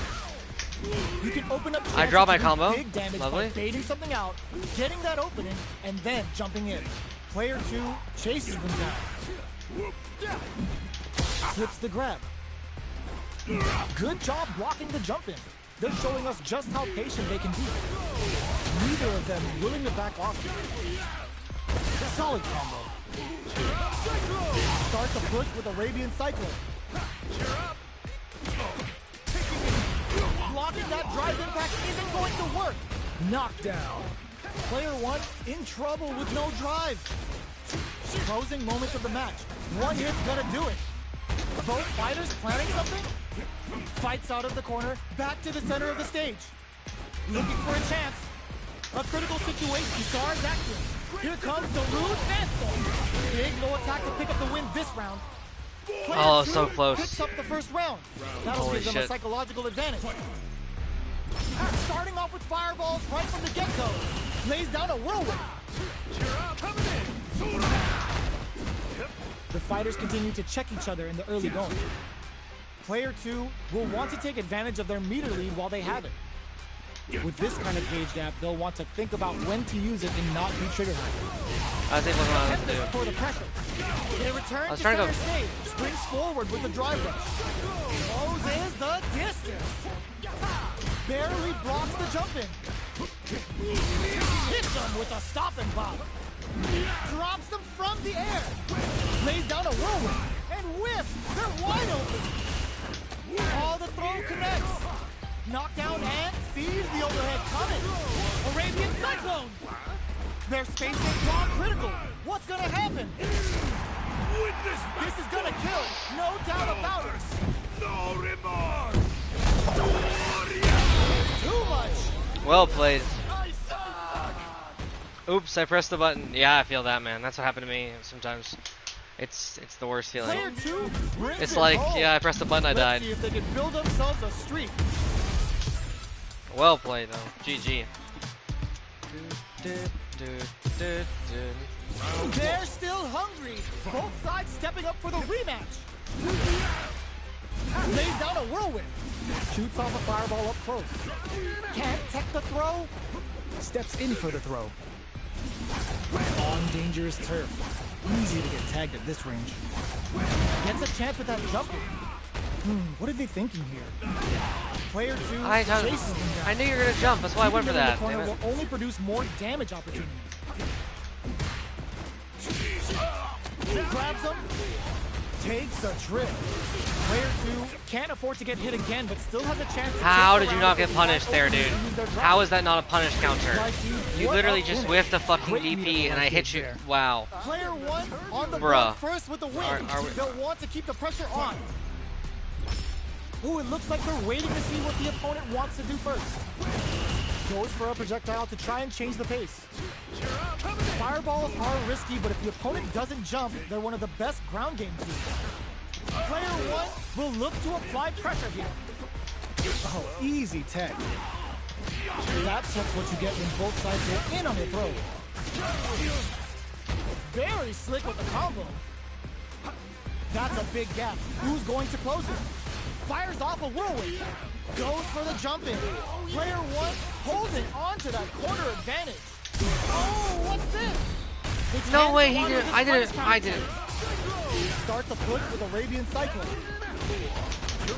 You can open up.
I draw my combo.
Big damage
Lovely.
by baiting something out, getting that opening, and then jumping in. Player 2 chases them down. Slips the grab. Good job blocking the jump in. They're showing us just how patient they can be. Neither of them willing to back off. Solid combo. Start the push with Arabian Cyclone. Blocking that drive impact isn't going to work. Knockdown. Player one in trouble with no drive. Closing moments of the match. One hit's gonna do it. Both fighters planning something? Fights out of the corner, back to the center of the stage. Looking for a chance. A critical situation, Stars acting. Here comes the rude Fanstorm. Big low attack to pick up the win this round. Player
Oh,
two
so close.
Picks up the first round. That'll
Holy
give them
shit.
a psychological advantage. Starting off with fireballs right from the get-go. Lays down a whirlwind. The fighters continue to check each other in the early going. Player two will want to take advantage of their meter lead while they have it. With this kind of gauge gap, they'll want to think about when to use it and not be trigger happy.
I think what I was
Tempest for
doing.
the pressure. They return
I was
to
trying to
center
go-
stage, springs forward with the drive rush. Closes the distance. Barely blocks the jump in. Hits them with a stop and pop. Drops them from the air. Lays down a whirlwind and whiffs. They're wide open. All the throw connects. Knockdown and sees the overhead coming. Arabian Cyclone. Their spacing gone critical. What's gonna happen? This is gonna kill. No doubt about it.
No remorse.
Too much.
Well played. Oops, I pressed the button. Yeah, I feel that, man. That's what happened to me sometimes. It's the worst feeling.
Player two brings
It's
it
like,
home.
yeah, I pressed the button, I
Let's
died.
see if they can build themselves a streak.
Well played, though. GG.
They're still hungry. Both sides stepping up for the rematch. Lays down a whirlwind. Shoots off a fireball up close. Can't tech the throw. Steps in for the throw. On dangerous turf. Easy to get tagged at this range. Gets a chance with that jump in. What are they thinking here? Player two chases them down.
I knew you were gonna jump. That's why I went for
Keeping them
that.
in the corner
Damn it.
will only produce more damage opportunities. Grabs him. Takes a trip. Player two can't afford to get hit again, but still has a chance to
How
take
did you
the
not
round
get
if
punished
they
there,
open
dude?
to use their drive.
How is that not a punish counter? You
What
literally
a
just
finish.
whiffed a fucking
Great
DP
meter
and I hit you.
there.
Wow.
Player one on the
Bruh.
board first with the win.
Are we-
They'll want to keep the pressure on. Ooh, it looks like they're waiting to see what the opponent wants to do first. Goes for a projectile to try and change the pace. Fireballs are risky, but if the opponent doesn't jump, they're one of the best ground game tools. Player one will look to apply pressure here. Oh, easy tech. That's just what you get when both sides go in on the throw. Very slick with the combo. That's a big gap. Who's going to close it? Fires off a whirlwind. Goes for the jump in. Player one holding on to that corner advantage. Oh, what's this? It's
No
hands
way,
on
he
with
didn't.
his
I
punish
didn't. I
counter.
didn't.
Start the push with Arabian Cyclone.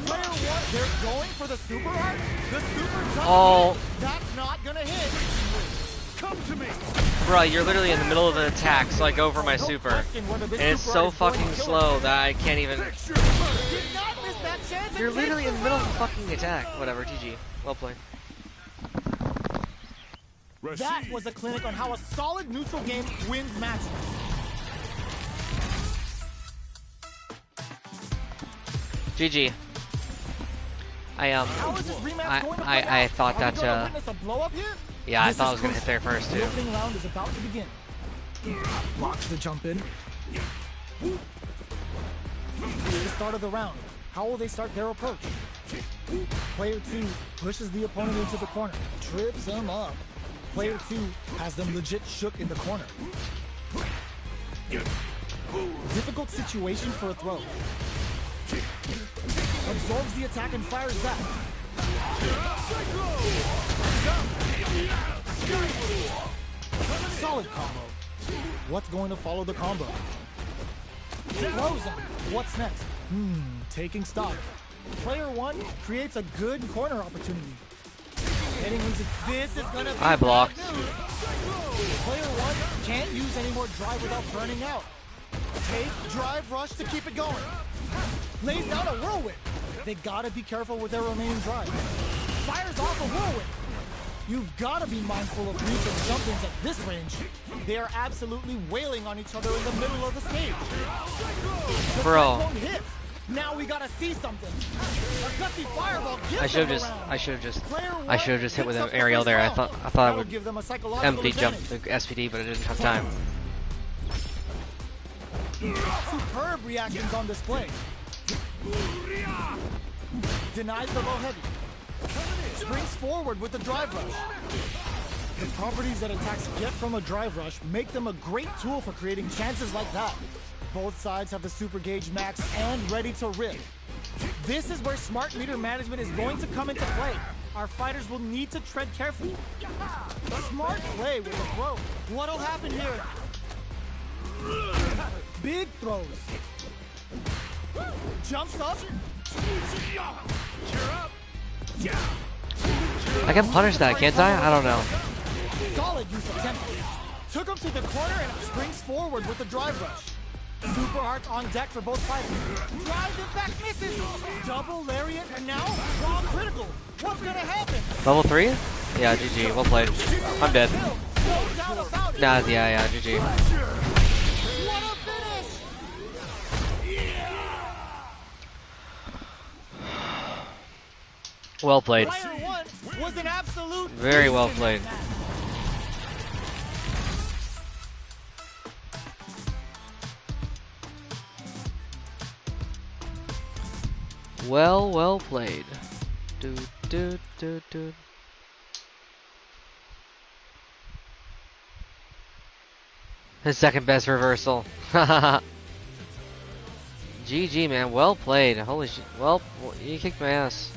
Player one, they're going for the super art. The super jump.
Oh.
That's not gonna hit.
Come to me.
Bruh, you're literally in the middle of an attack, so I go for my
No
super.
question whether this
And it's
super
so
art is going to
fucking
kill
slow
him.
that I can't even.
Did not miss that chance.
You're
and
literally in
takes
the middle
round.
of a fucking attack. Whatever, GG. Well played.
That was a clinic on how a solid neutral game wins matches.
GG.
How is this rematch going to play
I
out?
thought
Are
that,
we gonna witness a blow up here?
Yeah, I
This
thought
is
I was gonna hit there first
The
too.
opening round is about to begin. Blocks the jump in. The start of the round. How will they start their approach? Player two pushes the opponent into the corner, trips them up. Player two has them legit shook in the corner. Difficult situation for a throw. Absorbs the attack and fires back. Solid combo. What's going to follow the combo? Throws him. What's next? Taking stock. Player 1 creates a good corner opportunity. Heading into this is gonna be
I blocked.
bad news. Player 1 can't use any more drive without burning out. Take drive rush to keep it going. Lays down a whirlwind. They gotta be careful with their remaining drive. Fires off a whirlwind. You've gotta be mindful of reach and jump-ins at this range. They are absolutely wailing on each other in the middle of the stage. The
Bro.
cyclone hits. Now we gotta see something. A gutsy fireball gives
I should
them
have
a round.
I should have just hit with
Picks
an
up the
aerial
first
there. I
round.
thought I
That'll
would
give them a psychological
empty jump
advantage.
the SPD, but I didn't have time.
Superb reactions on display. Denies the low heavy. Springs forward with the drive rush. The properties that attacks get from a drive rush make them a great tool for creating chances like that. Both sides have the super gauge max and ready to rip. This is where smart meter management is going to come into play. Our fighters will need to tread carefully. Smart play with the throw. What'll happen here? Big throws. Jumps up.
I can punish that, can't I? I don't know.
Solid use of tempo. Took him to the corner and springs forward with the drive rush. Super hearts on deck for both fighters. Drives in back, misses. Double lariat and now wrong critical. What's gonna happen?
Level 3? Yeah, GG. Well played. I'm dead.
No doubt about it.
Nah, yeah, GG.
What a finish!
Well played.
Player 1 was an absolute
Very well
beast in
played.
that match.
Well played. Do. His second best reversal. GG, man. Well played. Holy shit. Well, you kicked my ass.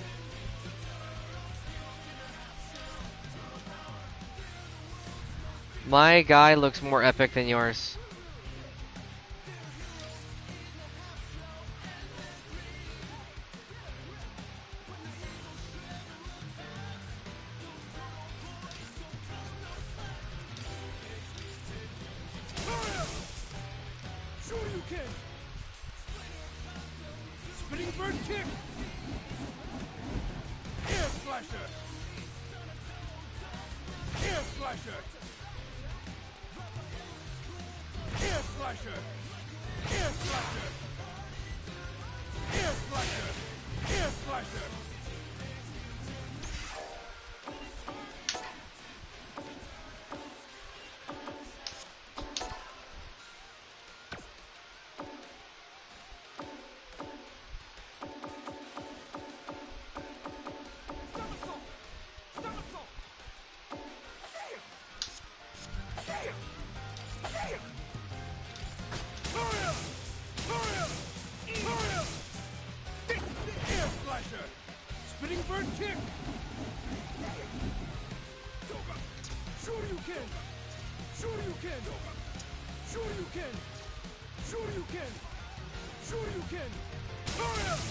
My guy looks more epic than yours.
Shoryuken. Spinning bird kick. Air splasher. Air splasher. Air splasher. Air splasher. Air splasher. Air splasher. Air splasher. Spinning bird kick. Shoryuken. Shoryuken. Shoryuken. Shoryuken. Shoryuken. Shoryuken.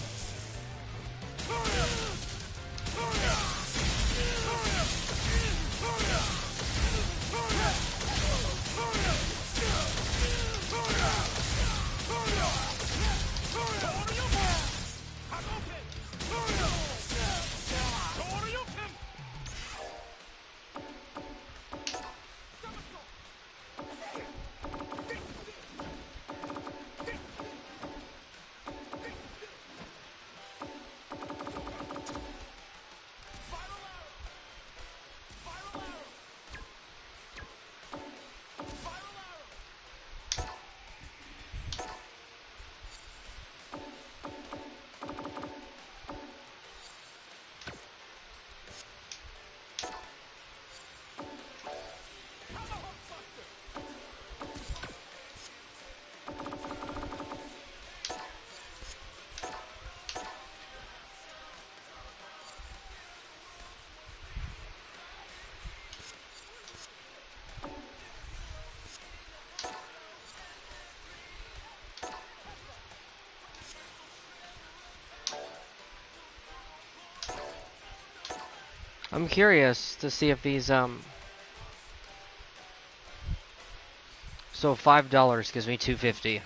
I'm curious to see if these so $5 gives me $250.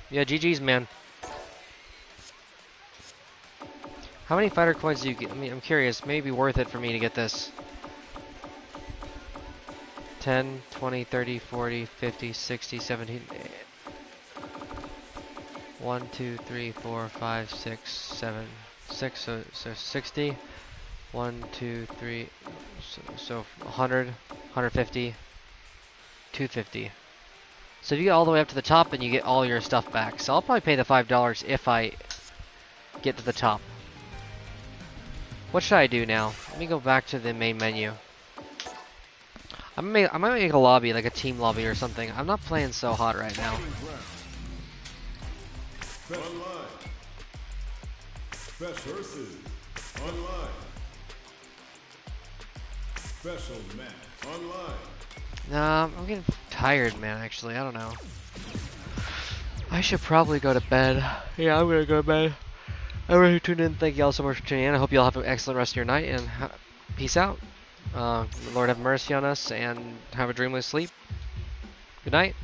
Yeah, GG's, man. How many fighter coins do you get? I mean, I'm curious. Maybe worth it for me to get this. 10, 20, 30, 40, 50, 60, 70. 1, 2, 3, 4, 5, 6, 7, 6. So 60. 1, 2, 3. So 100, 150, 250. So if you get all the way up to the top, then you get all your stuff back. So I'll probably pay the $5 if I get to the top. What should I do now? Let me go back to the main menu. I might make a lobby, like a team lobby or something. I'm not playing so hot right now.
Online. Special versus online. Special match online.
Nah, I'm getting tired, man, actually. I don't know. I should probably go to bed. Yeah, I'm gonna go to bed. Everyone who tuned in, thank you all so much for tuning in. I hope you all have an excellent rest of your night, and peace out. The Lord have mercy on us, and have a dreamless sleep. Good night.